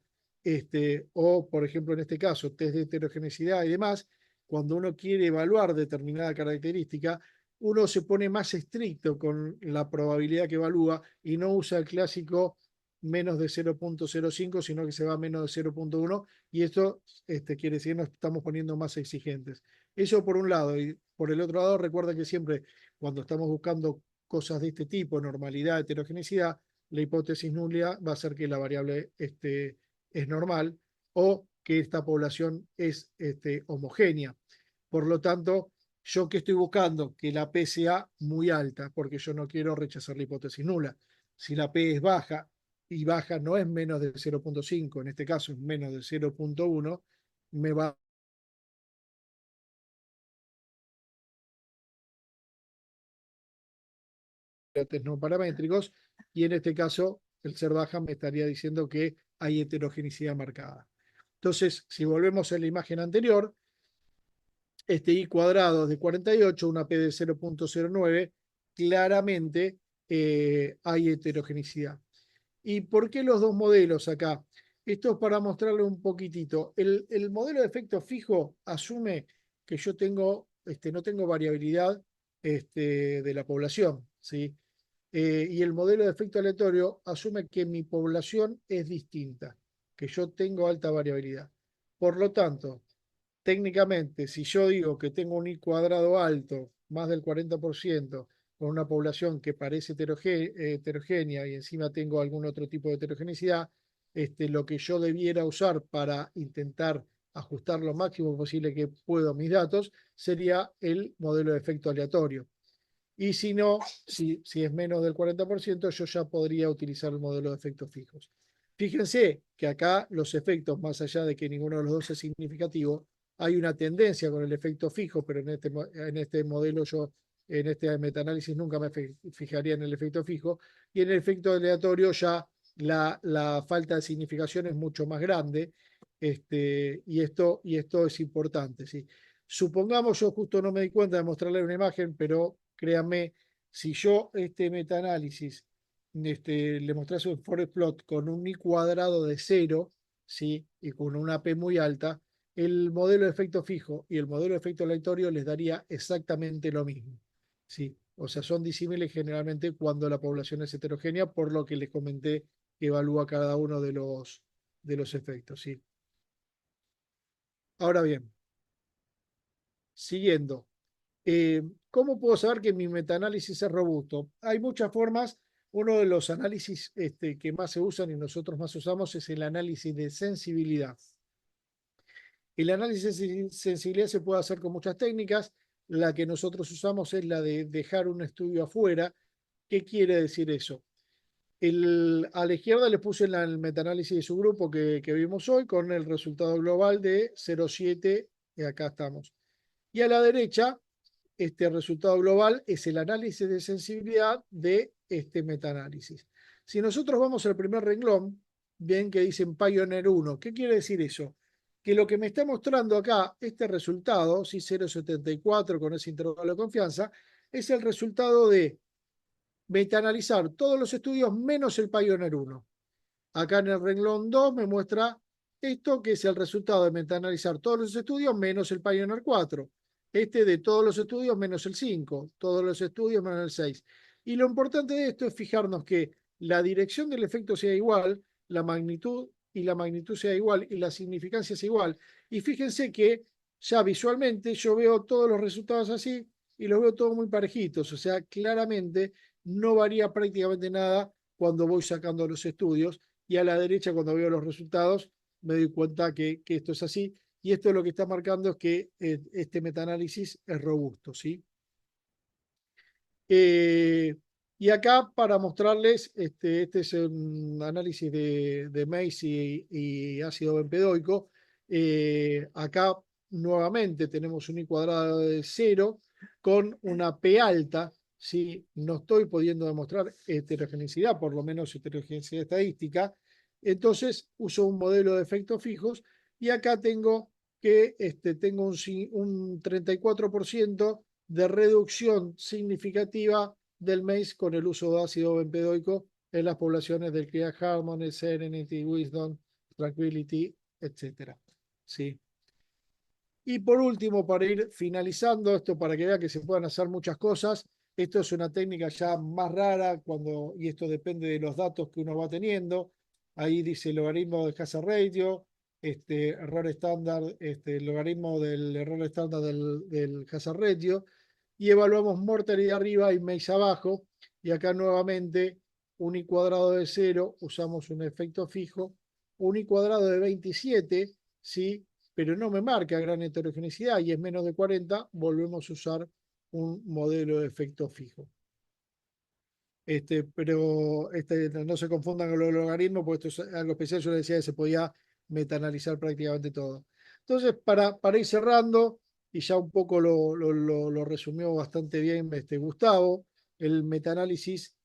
o por ejemplo en este caso, test de heterogeneidad y demás, cuando uno quiere evaluar determinada característica, uno se pone más estricto con la probabilidad que evalúa y no usa el clásico menos de 0.05, sino que se va a menos de 0.1, y esto quiere decir que nos estamos poniendo más exigentes. Eso por un lado, y por el otro lado, recuerda que siempre cuando estamos buscando cosas de este tipo, normalidad, heterogeneidad, la hipótesis nula va a ser que la variable es normal o que esta población es homogénea. Por lo tanto, ¿yo qué estoy buscando? Que la P sea muy alta, porque yo no quiero rechazar la hipótesis nula. Si la P es baja, y baja no es menos de 0.5, en este caso es menos de 0.1, me va a test no paramétricos, y en este caso el ser baja me estaría diciendo que hay heterogeneidad marcada. Entonces, si volvemos a la imagen anterior, este I cuadrado de 48, una P de 0.09, claramente hay heterogeneidad. ¿Y por qué los dos modelos acá? Esto es para mostrarle un poquitito. El modelo de efecto fijo asume que yo no tengo variabilidad de la población, ¿sí? Y el modelo de efecto aleatorio asume que mi población es distinta, que yo tengo alta variabilidad. Por lo tanto, técnicamente, si yo digo que tengo un I cuadrado alto, más del 40%, con una población que parece heterogénea y encima tengo algún otro tipo de heterogeneidad, lo que yo debiera usar para intentar ajustar lo máximo posible que puedo mis datos sería el modelo de efecto aleatorio. Y si no, si es menos del 40%, yo ya podría utilizar el modelo de efectos fijos. Fíjense que acá los efectos, más allá de que ninguno de los dos es significativo, hay una tendencia con el efecto fijo, pero en este modelo en este metaanálisis nunca me fijaría en el efecto fijo, y en el efecto aleatorio ya la falta de significación es mucho más grande, y esto es importante, ¿sí? Supongamos, yo justo no me di cuenta de mostrarle una imagen, pero créanme, si yo este metaanálisis le mostrase un forest plot con un I cuadrado de 0, ¿sí? Y con una P muy alta, el modelo de efecto fijo y el modelo de efecto aleatorio les daría exactamente lo mismo, ¿sí? O sea, son disímiles generalmente cuando la población es heterogénea, por lo que les comenté que evalúa cada uno de los efectos, ¿sí? Ahora bien, siguiendo. ¿Cómo puedo saber que mi metaanálisis es robusto? Hay muchas formas. Uno de los análisis que más se usan y nosotros más usamos es el análisis de sensibilidad. El análisis de sensibilidad se puede hacer con muchas técnicas. La que nosotros usamos es la de dejar un estudio afuera. ¿Qué quiere decir eso? A la izquierda les puse el metaanálisis de su grupo que vimos hoy con el resultado global de 0,7, y acá estamos. Y a la derecha, este resultado global es el análisis de sensibilidad de este metaanálisis. Si nosotros vamos al primer renglón, ven que dicen Pioneer 1. ¿Qué quiere decir eso? Que lo que me está mostrando acá, este resultado, si 0,74 con ese intervalo de confianza, es el resultado de metaanalizar todos los estudios menos el Pioneer 1. Acá en el renglón 2 me muestra esto, que es el resultado de metaanalizar todos los estudios menos el Pioneer 4. De todos los estudios menos el 5, todos los estudios menos el 6. Y lo importante de esto es fijarnos que la dirección del efecto sea igual, la magnitud sea igual y la significancia sea igual. Y fíjense que ya visualmente yo veo todos los resultados así y los veo todos muy parejitos. O sea, claramente no varía prácticamente nada cuando voy sacando los estudios. Y a la derecha, cuando veo los resultados, me doy cuenta que esto es así. y esto lo que está marcando es que este metaanálisis es robusto, ¿sí? Y acá para mostrarles, este es un análisis de Mace y ácido bempedoico. Acá nuevamente tenemos un I cuadrado de 0 con una P alta, ¿sí? No estoy pudiendo demostrar heterogeneidad, por lo menos heterogeneidad estadística. Entonces uso un modelo de efectos fijos y acá tengo que tengo un 34% de reducción significativa del MACE con el uso de ácido bempedoico en las poblaciones del Clear Harmony, Serenity, Wisdom, Tranquility, etc. ¿Sí? Y por último, para ir finalizando esto, para que vean que se puedan hacer muchas cosas, esto es una técnica ya más rara y esto depende de los datos que uno va teniendo. Ahí dice el logaritmo de hazard ratio, error estándar, el logaritmo del error estándar del hazard ratio, y evaluamos mortalidad arriba y Mace abajo, y acá nuevamente un I cuadrado de 0, usamos un efecto fijo, un I cuadrado de 27, ¿sí? Pero no me marca gran heterogeneidad y es menos de 40, volvemos a usar un modelo de efecto fijo. Pero no se confundan con los logaritmos, porque esto es algo especial. Yo les decía que se podía metaanalizar prácticamente todo. Entonces, para ir cerrando, y ya un poco lo resumió bastante bien Gustavo, el metaanálisis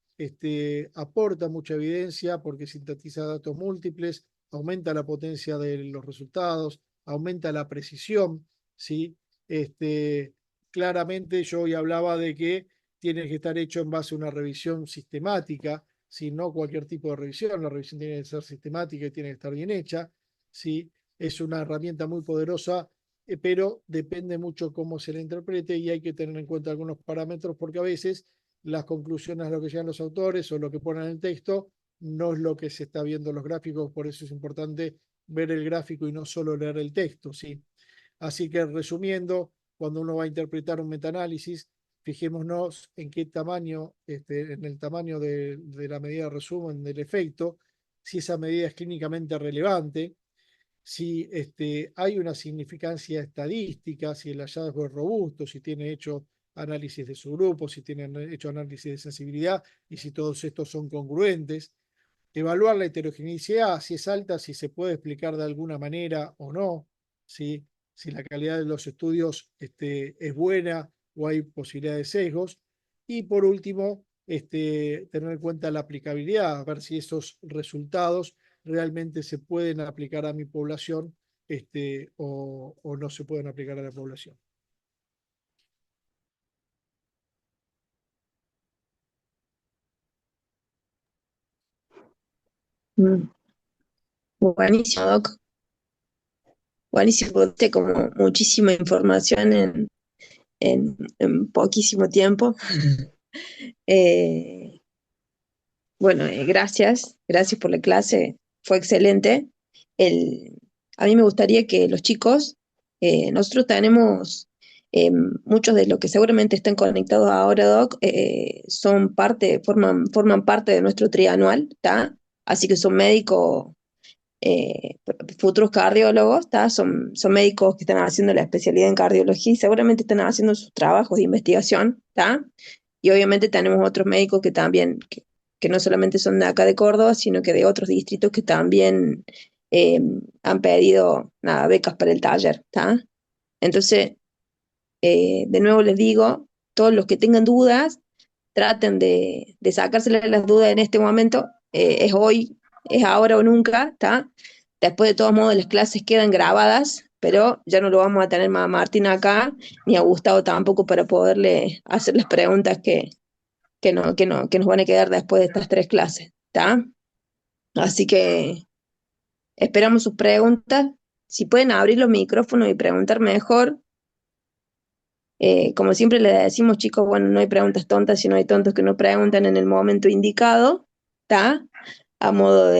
aporta mucha evidencia porque sintetiza datos múltiples, aumenta la potencia de los resultados, aumenta la precisión, ¿sí? Claramente yo hoy hablaba de que tiene que estar hecho en base a una revisión sistemática, si no cualquier tipo de revisión, la revisión tiene que ser sistemática y tiene que estar bien hecha, ¿sí? Es una herramienta muy poderosa, pero depende mucho cómo se la interprete y hay que tener en cuenta algunos parámetros porque a veces las conclusiones a lo que llegan los autores o lo que ponen en el texto no es lo que se está viendo en los gráficos, por eso es importante ver el gráfico y no solo leer el texto, ¿sí? Así que resumiendo, cuando uno va a interpretar un metaanálisis, fijémonos en qué tamaño, en el tamaño de la medida de resumen del efecto, si esa medida es clínicamente relevante, si hay una significancia estadística, si el hallazgo es robusto, si tiene hecho análisis de su grupo, si tiene hecho análisis de sensibilidad y si todos estos son congruentes. Evaluar la heterogeneidad, si es alta, si se puede explicar de alguna manera o no, si la calidad de los estudios es buena o hay posibilidad de sesgos. Y por último, tener en cuenta la aplicabilidad, ver si esos resultados realmente se pueden aplicar a mi población o no se pueden aplicar a la población. Buenísimo, Doc. Buenísimo, como muchísima información en poquísimo tiempo. Eh, bueno, gracias por la clase, fue excelente. El, a mí me gustaría que los chicos, nosotros tenemos muchos de los que seguramente están conectados ahora, Doc, forman parte de nuestro trianual, ¿está? Así que son médicos, futuros cardiólogos, ¿tá? Son médicos que están haciendo la especialidad en cardiología y seguramente están haciendo sus trabajos de investigación, ¿tá? Y obviamente tenemos otros médicos que también, que no solamente son de acá de Córdoba, sino que de otros distritos que también han pedido nada, becas para el taller, ¿tá? Entonces, de nuevo les digo, todos los que tengan dudas, traten de sacárselas las dudas en este momento, es hoy, es ahora o nunca, ¿está? Después de todos modos las clases quedan grabadas, pero ya no lo vamos a tener más a Martín acá, ni a Gustavo tampoco para poderle hacer las preguntas que nos van a quedar después de estas 3 clases, ¿está? Así que esperamos sus preguntas. Si pueden abrir los micrófonos y preguntar mejor, como siempre le decimos, chicos, bueno, no hay preguntas tontas, sino hay tontos que no preguntan en el momento indicado, ¿está? A modo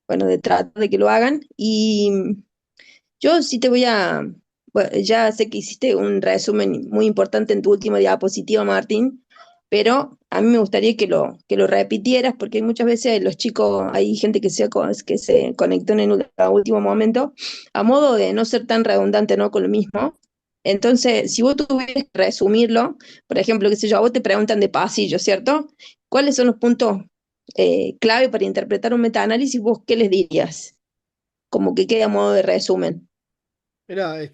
bueno, de tratar de que lo hagan. Y yo sí bueno, ya sé que hiciste un resumen muy importante en tu última diapositiva, Martín, pero a mí me gustaría que lo repitieras, porque muchas veces los chicos, hay gente que se conectó en el último momento, a modo de no ser tan redundante, ¿no? Con lo mismo. Entonces, si vos tuvieras que resumirlo, por ejemplo, qué sé yo, a vos te preguntan de pasillo, ¿cierto? ¿Cuáles son los puntos clave para interpretar un metaanálisis? ¿Vos qué les dirías? Como que quede a modo de resumen. Era, Es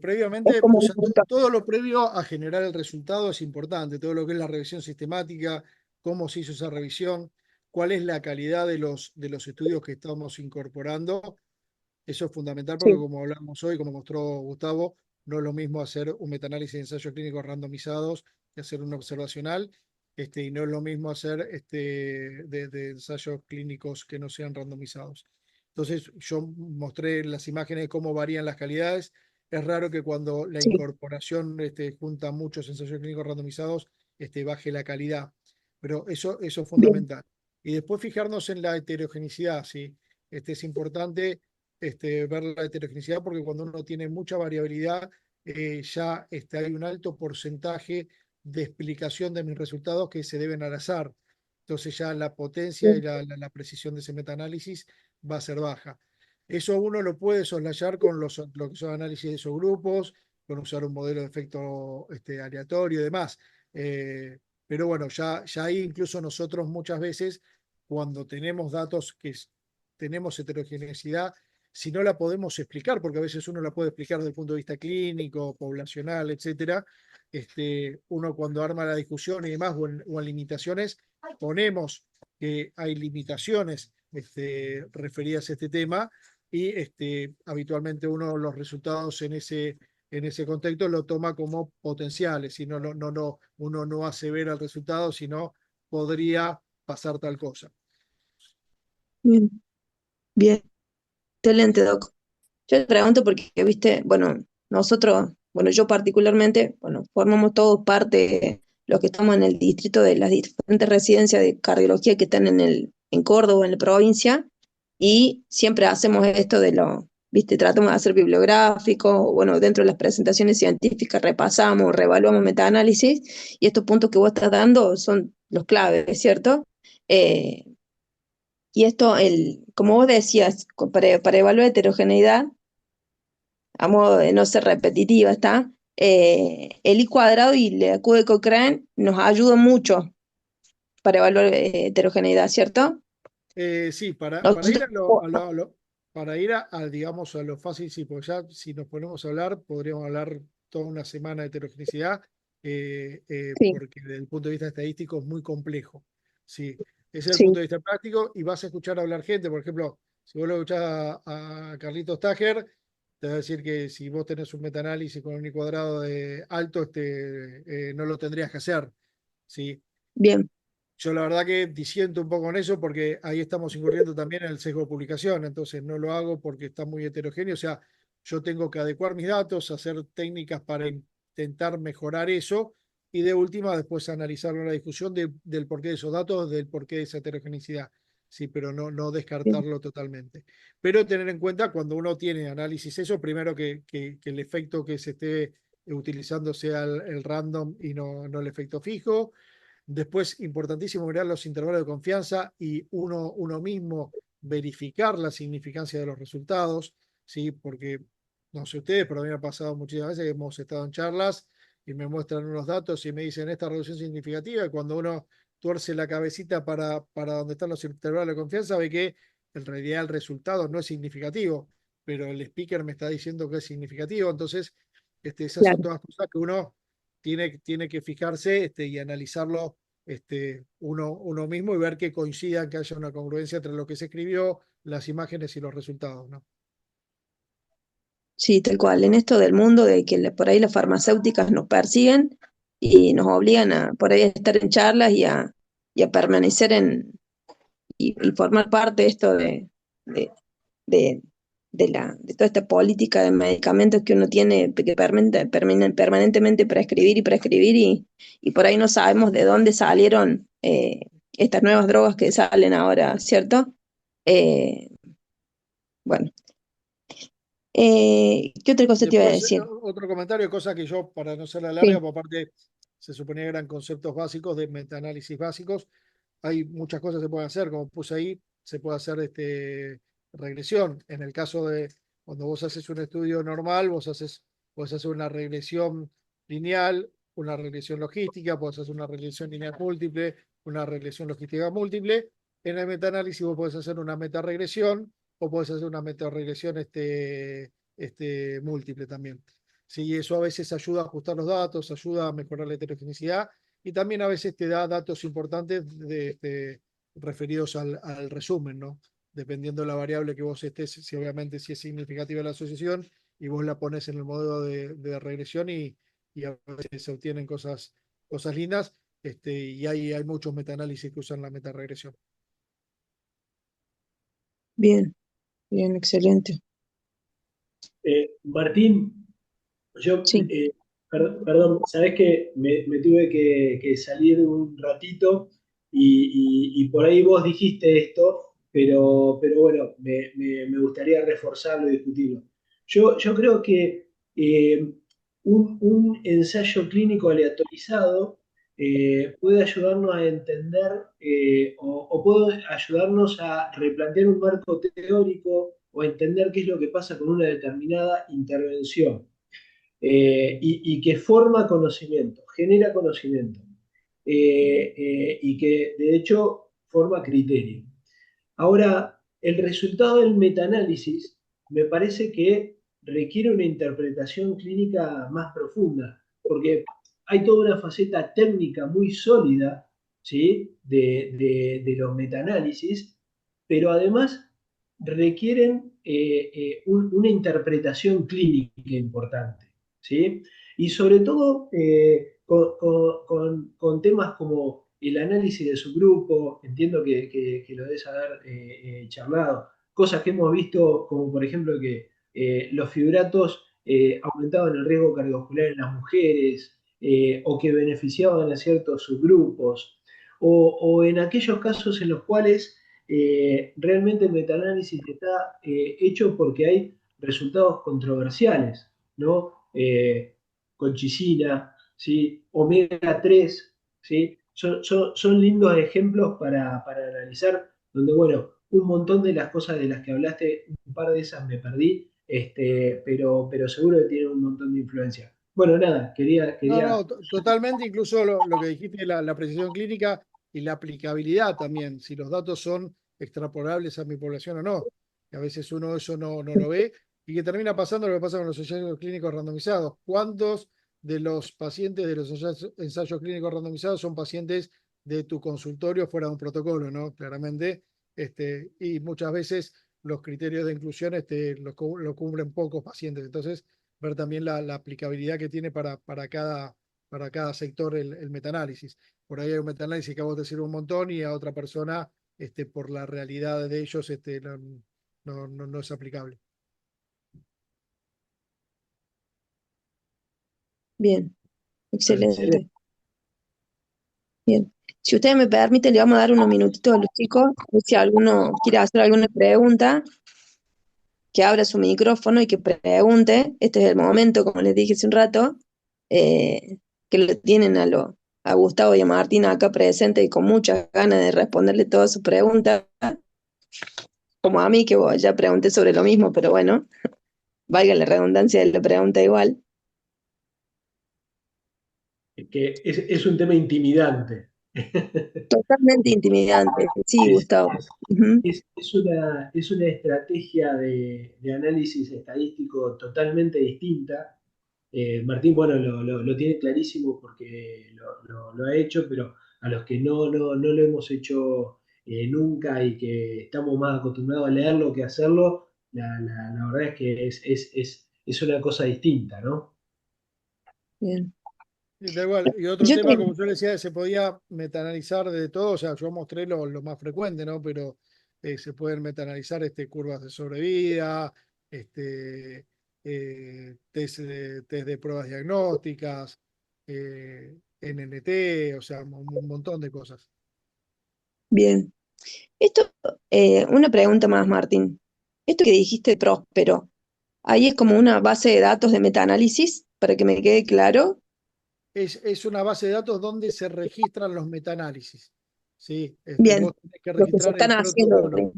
previamente, o como un sea, punto. todo lo previo a generar el resultado es importante, todo lo que es la revisión sistemática, cómo se hizo esa revisión, cuál es la calidad de los estudios que estamos incorporando. Eso es fundamental porque, Sí, como hablamos hoy, como mostró Gustavo, no es lo mismo hacer un metaanálisis de ensayos clínicos randomizados que hacer un observacional, y no es lo mismo hacer de ensayos clínicos que no sean randomizados. Entonces, yo mostré las imágenes de cómo varían las calidades. Es raro que cuando la sí, incorporación junta muchos ensayos clínicos randomizados, baje la calidad. Pero eso es bien, fundamental. Y después fijarnos en la heterogeneidad, ¿sí? Es importante ver la heterogeneidad porque cuando uno tiene mucha variabilidad, ya hay un alto porcentaje de explicación de mis resultados que se deben al azar. Entonces ya la potencia y bien, la precisión de ese metaanálisis va a ser baja. Eso uno lo puede soslayar con lo que son análisis de esos grupos, con usar un modelo de efecto aleatorio y demás. Pero bueno, ya ahí incluso nosotros muchas veces, cuando tenemos datos tenemos heterogeneidad, si no la podemos explicar, porque a veces uno la puede explicar desde el punto de vista clínico, poblacional, etcétera, uno cuando arma la discusión y demás, o en limitaciones, ponemos que hay limitaciones referidas a este tema y habitualmente uno los resultados en ese contexto lo toma como potenciales, y uno no hace ver el resultado, sino podría pasar tal cosa. bien, bien. Excelente, Doc. Yo te pregunto porque, viste, bueno, nosotros, bueno, yo particularmente, bueno, formamos todos parte, los que estamos en el distrito de las diferentes residencias de cardiología que están en Córdoba, en la provincia, y siempre hacemos esto de viste, tratamos de hacer bibliográficos, bueno, dentro de las presentaciones científicas repasamos, reevaluamos metaanálisis, y estos puntos que vos estás dando son los claves, ¿cierto? Eh, y esto, como vos decías, para evaluar heterogeneidad, a modo de no ser repetitiva, ¿está? El I cuadrado y la Q de Cochrane nos ayuda mucho para evaluar heterogeneidad, ¿cierto? Sí, para ir Nosotros, para ir digamos, a lo fácil, sí, porque ya si nos ponemos a hablar, podríamos hablar toda una semana de heterogeneidad, sí, porque desde el punto de vista estadístico es muy complejo. Sí, ese es el sí, punto de vista práctico y vas a escuchar hablar gente, por ejemplo, si vos lo escuchás a Carlitos Tajer, te va a decir que si vos tenés un metaanálisis con un I cuadrado de alto, no lo tendrías que hacer. ¿Sí? bien, Yo la verdad que disiento un poco en eso porque ahí estamos incurriendo también en el sesgo de publicación, entonces no lo hago porque está muy heterogéneo, o sea, yo tengo que adecuar mis datos, hacer técnicas para intentar mejorar eso y de última después analizar una discusión del porqué de esos datos, del porqué de esa heterogeneidad, sí, pero no bien, descartarlo totalmente. Pero tener en cuenta cuando uno tiene análisis eso, primero que el efecto que se esté utilizando sea el random y no el efecto fijo. Después, importantísimo mirar los intervalos de confianza y uno mismo verificar la significancia de los resultados, ¿sí? Porque no sé ustedes, pero a mí me ha pasado muchísimas veces que hemos estado en charlas y me muestran unos datos y me dicen esta reducción significativa, y cuando uno tuerce la cabecita para donde están los intervalos de confianza, ve que en realidad el resultado no es significativo, pero el speaker me está diciendo que es significativo. Entonces, esas son claro. todas cosas que uno tiene que fijarse y analizarlo uno mismo y ver que coincidan, que haya una congruencia entre lo que se escribió, las imágenes y los resultados, ¿no? Sí, tal cual. En esto del mundo de que por ahí las farmacéuticas nos persiguen y nos obligan a por ahí a estar en charlas y a permanecer y formar parte de esto de, de, de toda esta política de medicamentos que uno tiene que permanentemente prescribir y prescribir y por ahí no sabemos de dónde salieron estas nuevas drogas que salen ahora, ¿cierto? Eh, bueno, ¿qué otra cosa te iba a Después, decir? otro comentario, cosa que yo, para no ser la larga, Sí, por aparte se suponía que eran conceptos básicos de metaanálisis básicos. Hay muchas cosas que se pueden hacer, como puse ahí, se puede hacer regresión. En el caso de cuando vos haces un estudio normal, podés hacer una regresión lineal, una regresión logística, podés hacer una regresión lineal múltiple, una regresión logística múltiple. En el metaanálisis vos podés hacer una metaregresión o podés hacer una metaregresión múltiple también. Sí, eso a veces ayuda a ajustar los datos, ayuda a mejorar la heterogeneidad y también a veces te da datos importantes referidos al resumen, ¿no? Dependiendo de la variable que vos estés, si obviamente si es significativa la asociación y vos la pones en el modelo de regresión y a veces se obtienen cosas lindas, y hay muchos metaanálisis que usan la metaregresión. Bien, bien, excelente. Martín, yo, Sí, perdón, sabés que me tuve que salir un ratito y por ahí vos dijiste esto, pero bueno, me gustaría reforzarlo y discutirlo. Yo creo que un ensayo clínico aleatorizado puede ayudarnos a entender o puede ayudarnos a replantear un marco teórico o a entender qué es lo que pasa con una determinada intervención y que forma conocimiento, genera conocimiento y que de hecho forma criterio. Ahora, el resultado del metaanálisis me parece que requiere una interpretación clínica más profunda, porque hay toda una faceta técnica muy sólida, ¿sí? de los metaanálisis, pero además requieren una interpretación clínica importante, ¿sí? Y sobre todo con temas como el análisis de su grupo, entiendo que lo debes haber charlado, cosas que hemos visto como por ejemplo que los fibratos aumentaban el riesgo cardiovascular en las mujeres o que beneficiaban a ciertos subgrupos o en aquellos casos en los cuales realmente el metaanálisis está hecho porque hay resultados controversiales, ¿no? Colchicina, ¿sí? Omega 3, ¿sí? Son lindos ejemplos para analizar, donde, bueno, un montón de las cosas de las que hablaste, un par de esas me perdí, pero seguro que tienen un montón de influencia. Bueno, nada, No, quería. no, totalmente, incluso lo que dijiste, la precisión clínica y la aplicabilidad también, si los datos son extrapolables a mi población o no. Que a veces uno eso no lo ve y que termina pasando lo que pasa con los ensayos clínicos randomizados. ¿Cuántos de los pacientes de los ensayos clínicos randomizados son pacientes de tu consultorio fuera de un protocolo, ¿no? Claramente, y muchas veces los criterios de inclusión lo cumplen pocos pacientes. Entonces, ver también la aplicabilidad que tiene para cada sector el metaanálisis. Por ahí hay un metaanálisis que a vos te sirve un montón y a otra persona, por la realidad de ellos, no es aplicable. bien, Excelente. excelente. Bien. Si ustedes me permiten, le vamos a dar unos minutitos a los chicos, a ver si alguno quiere hacer alguna pregunta, que abra su micrófono y que pregunte. Este es el momento, como les dije hace un rato, que lo tienen a Gustavo y a Martín acá presentes y con muchas ganas de responderle todas sus preguntas, como a mí, que ya pregunté sobre lo mismo, pero bueno, valga la redundancia de la pregunta igual. Que es un tema intimidante. Totalmente intimidante, sí, Es, Gustavo. Ujú. es una estrategia de análisis estadístico totalmente distinta. Martín, bueno, lo tiene clarísimo porque lo ha hecho, pero a los que no lo hemos hecho nunca y que estamos más acostumbrados a leerlo que a hacerlo, la verdad es que es una cosa distinta, ¿no? Bien. Y da igual. Y otro Yo tema, tengo, como yo le decía, se podía metaanalizar de todo, o sea, yo mostré lo más frecuente, ¿no? Pero se pueden metaanalizar curvas de sobrevida, test de pruebas diagnósticas, NNT, o sea, un montón de cosas. bien. Esto, una pregunta más, Martín. Esto que dijiste de Próspero, ahí es como una base de datos de metaanálisis, para que me quede claro. es una base de datos donde se registran los metaanálisis. ¿Sí? Bien, Vos tenés que lo que se registrar están el haciendo. protocolo.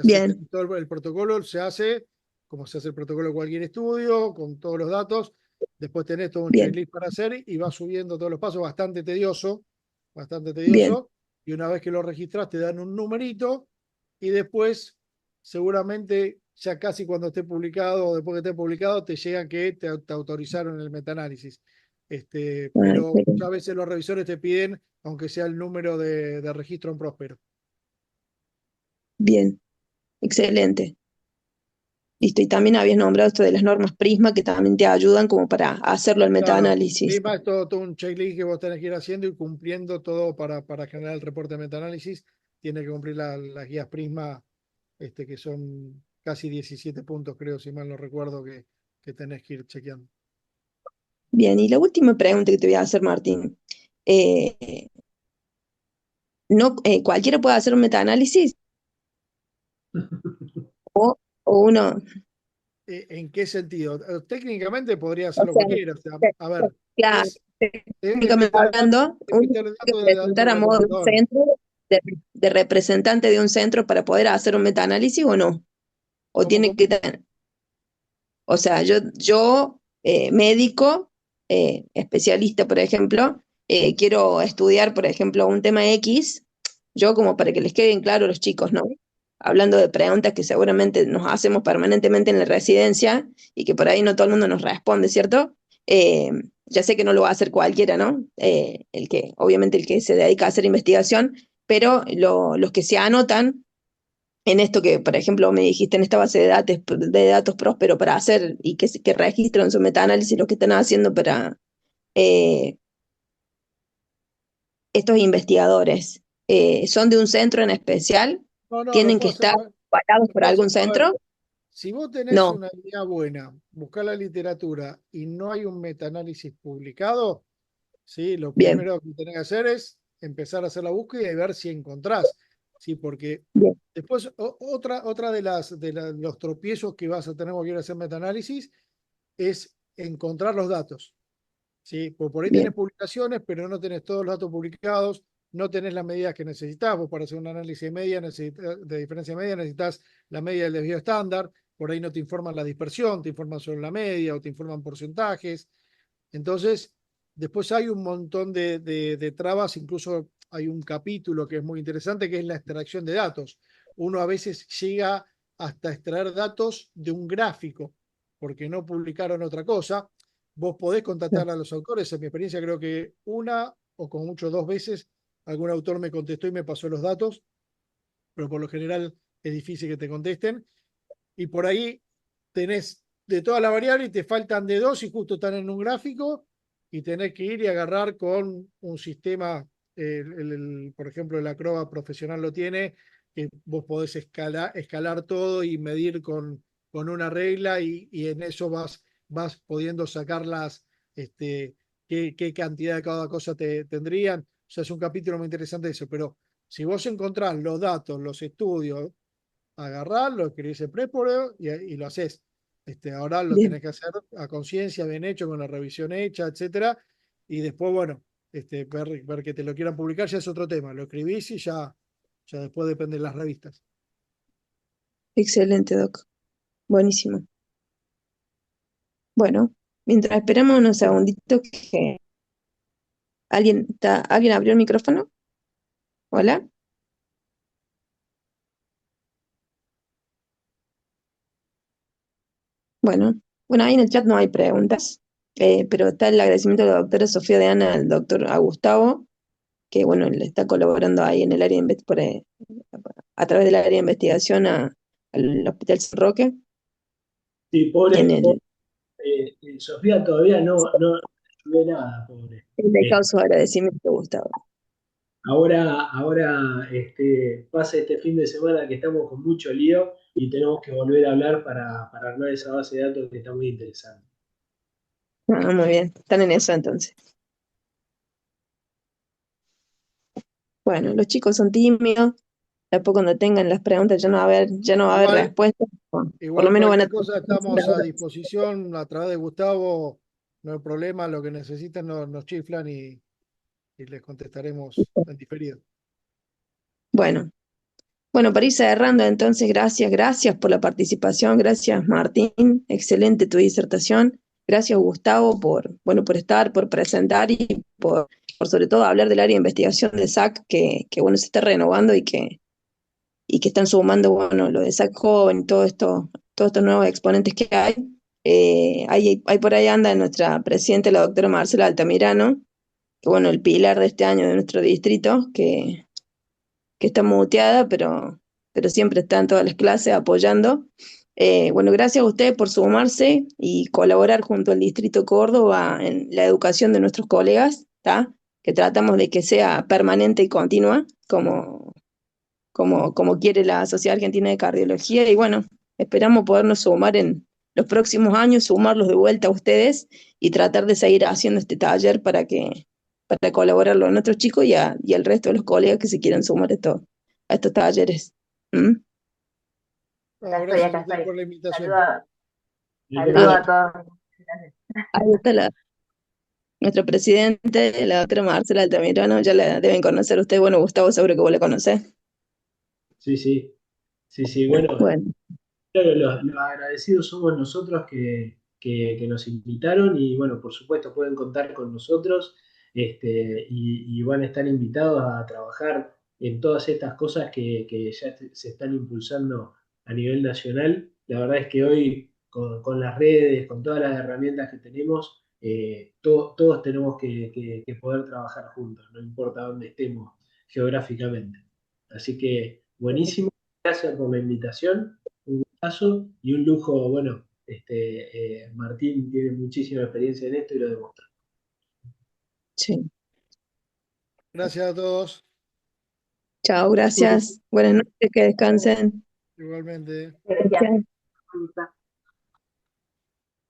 Bien, Todo el protocolo se hace, como se hace el protocolo de cualquier estudio, con todos los datos. Después tenés todo un bien, checklist para hacer y vas subiendo todos los pasos, bastante bien. tedioso. Y una vez que lo registras, te dan un numerito y después, seguramente, ya casi cuando esté publicado o después que esté publicado, te llegan que te autorizaron el metaanálisis. Ah, Pero excelente. muchas veces los revisores te piden, aunque sea el número de registro en Próspero. Bien, excelente. Listo, y también habías nombrado esto de las normas Prisma que también te ayudan como para hacerlo el Claro, metaanálisis. Prisma es todo un checklist que vos tenés que ir haciendo y cumpliendo todo para generar el reporte de metaanálisis. Tiene que cumplir las guías Prisma, que son casi 17 puntos, creo, si mal no recuerdo, que tenés que ir chequeando. Bien, y la última pregunta que te voy a hacer, Martín. Eh, ¿No cualquiera puede hacer un metaanálisis? ¿O uno? ¿En qué sentido? Técnicamente podría O hacerlo sea, cualquiera. O sea, a ver, claro, es, es técnicamente meter datos, hablando, es uno meter tiene que datos de presentar datos a de modo de un laboratorio. centro, de representante de un centro para poder hacer un metaanálisis o no. O tiene ¿Cómo? que tener, o sea, yo médico, especialista, por ejemplo, quiero estudiar, por ejemplo, un tema X, yo como para que les queden claros a los chicos, ¿no? Hablando de preguntas que seguramente nos hacemos permanentemente en la residencia y que por ahí no todo el mundo nos responde, ¿cierto? Eh, ya sé que no lo va a hacer cualquiera, ¿no? Obviamente el que se dedica a hacer investigación, pero los que se anotan en esto que, por ejemplo, me dijiste en esta base de datos Próspero para hacer y que registran su metaanálisis lo que están haciendo para eh, estos investigadores, ¿son de un centro en especial? No, no, lo ¿Tienen que puedo hacer, estar parados lo por puedo hacer. algún A ver, centro? si vos tenés No. una idea buena, buscar la literatura y no hay un metaanálisis publicado, ¿sí? Lo Bien, primero que tenés que hacer es empezar a hacer la búsqueda y ver si encontrás, ¿sí? Porque bien, después, otra de los tropiezos que vas a tener cuando quieras hacer metaanálisis es encontrar los datos, ¿sí? Porque por ahí tenés bien, publicaciones, pero no tenés todos los datos publicados, no tenés las medidas que necesitas. Vos para hacer un análisis de media, de diferencia media, necesitas la media del desvío estándar. Por ahí no te informan la dispersión, te informan sobre la media o te informan porcentajes. Entonces, después hay un montón de trabas, incluso hay un capítulo que es muy interesante, que es la extracción de datos. Uno a veces llega hasta extraer datos de un gráfico, porque no publicaron otra cosa. Vos podés contactar a los autores. En mi experiencia, creo que una o con mucho dos veces algún autor me contestó y me pasó los datos, pero por lo general es difícil que te contesten. Y por ahí tenés de todas las variables y te faltan de dos y justo están en un gráfico y tenés que ir y agarrar con un sistema, por ejemplo, el Acrobat profesional lo tiene, que vos podés escalar todo y medir con una regla y en eso vas pudiendo sacar qué cantidad de cada cosa te tendrían. O sea, es un capítulo muy interesante eso, pero si vos encontrás los datos, los estudios, agarrarlo, escribís el préporo y lo haces. Ahora lo bien, tenés que hacer a conciencia, bien hecho, con la revisión hecha, etcétera. Y después, bueno, ver que te lo quieran publicar ya es otro tema. Lo escribís y ya después depende de las revistas. excelente, Doc. Buenísimo. Bueno, mientras esperamos unos segunditos que ¿alguien abrió el micrófono? ¿Hola? Bueno, ahí en el chat no hay preguntas, pero está el agradecimiento de la doctora Sofía de Ana al doctor a Gustavo, que bueno, le está colaborando ahí en el área a través del área de investigación al Hospital San Roque, Sí, en pobre, el, Sofía todavía no ve nada, pobre. le Eh, causa agradecimiento a Gustavo. ahora pasa este fin de semana que estamos con mucho lío y tenemos que volver a hablar para armar esa base de datos que está muy interesante. Ah, muy bien, están en eso entonces. Bueno, los chicos son tímidos, después cuando tengan las preguntas ya no va a haber Igual, respuestas, por lo igual menos van a cualquier tener cosa estamos a preguntas. disposición a través de Gustavo. no hay problema, lo que necesitan nos chiflan y les contestaremos en diferido. Bueno, bueno, para ir cerrando, entonces, gracias por la participación, gracias Martín, excelente tu disertación, gracias Gustavo bueno, por estar, por presentar y por sobre todo hablar del área de investigación de SAC, bueno, se está renovando y que están sumando, bueno, lo de SAC Joven, todos estos nuevos exponentes que hay. Hay por ahí anda nuestra presidenta, la doctora Marcela Altamirano, que bueno, el pilar de este año de nuestro distrito, que está muteada, pero siempre está en todas las clases apoyando. Bueno, gracias a ustedes por sumarse y colaborar junto al Distrito Córdoba en la educación de nuestros colegas, ¿tá? Que tratamos de que sea permanente y continua, como quiere la Sociedad Argentina de Cardiología. Y bueno, esperamos podernos sumar en los próximos años, sumarlos de vuelta a ustedes y tratar de seguir haciendo este taller para colaborarlo a nuestros chicos y al resto de los colegas que se quieran sumar a estos talleres. ¿Mm? Gracias a ustedes por la invitación. Saludo a todos. Gracias. Ahí está nuestra presidente, la doctora Marcela Altamirano, ya la deben conocer ustedes. Bueno, Gustavo, seguro que vos la conocés. Sí, bueno, Bueno, claro, los agradecidos somos nosotros que nos invitaron y bueno, por supuesto pueden contar con nosotros y van a estar invitados a trabajar en todas estas cosas que ya se están impulsando a nivel nacional. La verdad es que hoy con las redes, con todas las herramientas que tenemos, todos tenemos que poder trabajar juntos, no importa dónde estemos geográficamente. Así que buenísimo, gracias por la invitación y un lujo, bueno, Martín tiene muchísima experiencia en esto y lo demostró. sí. Gracias a todos. Chao, gracias. Buenas noches, que descansen. Igualmente. Gracias.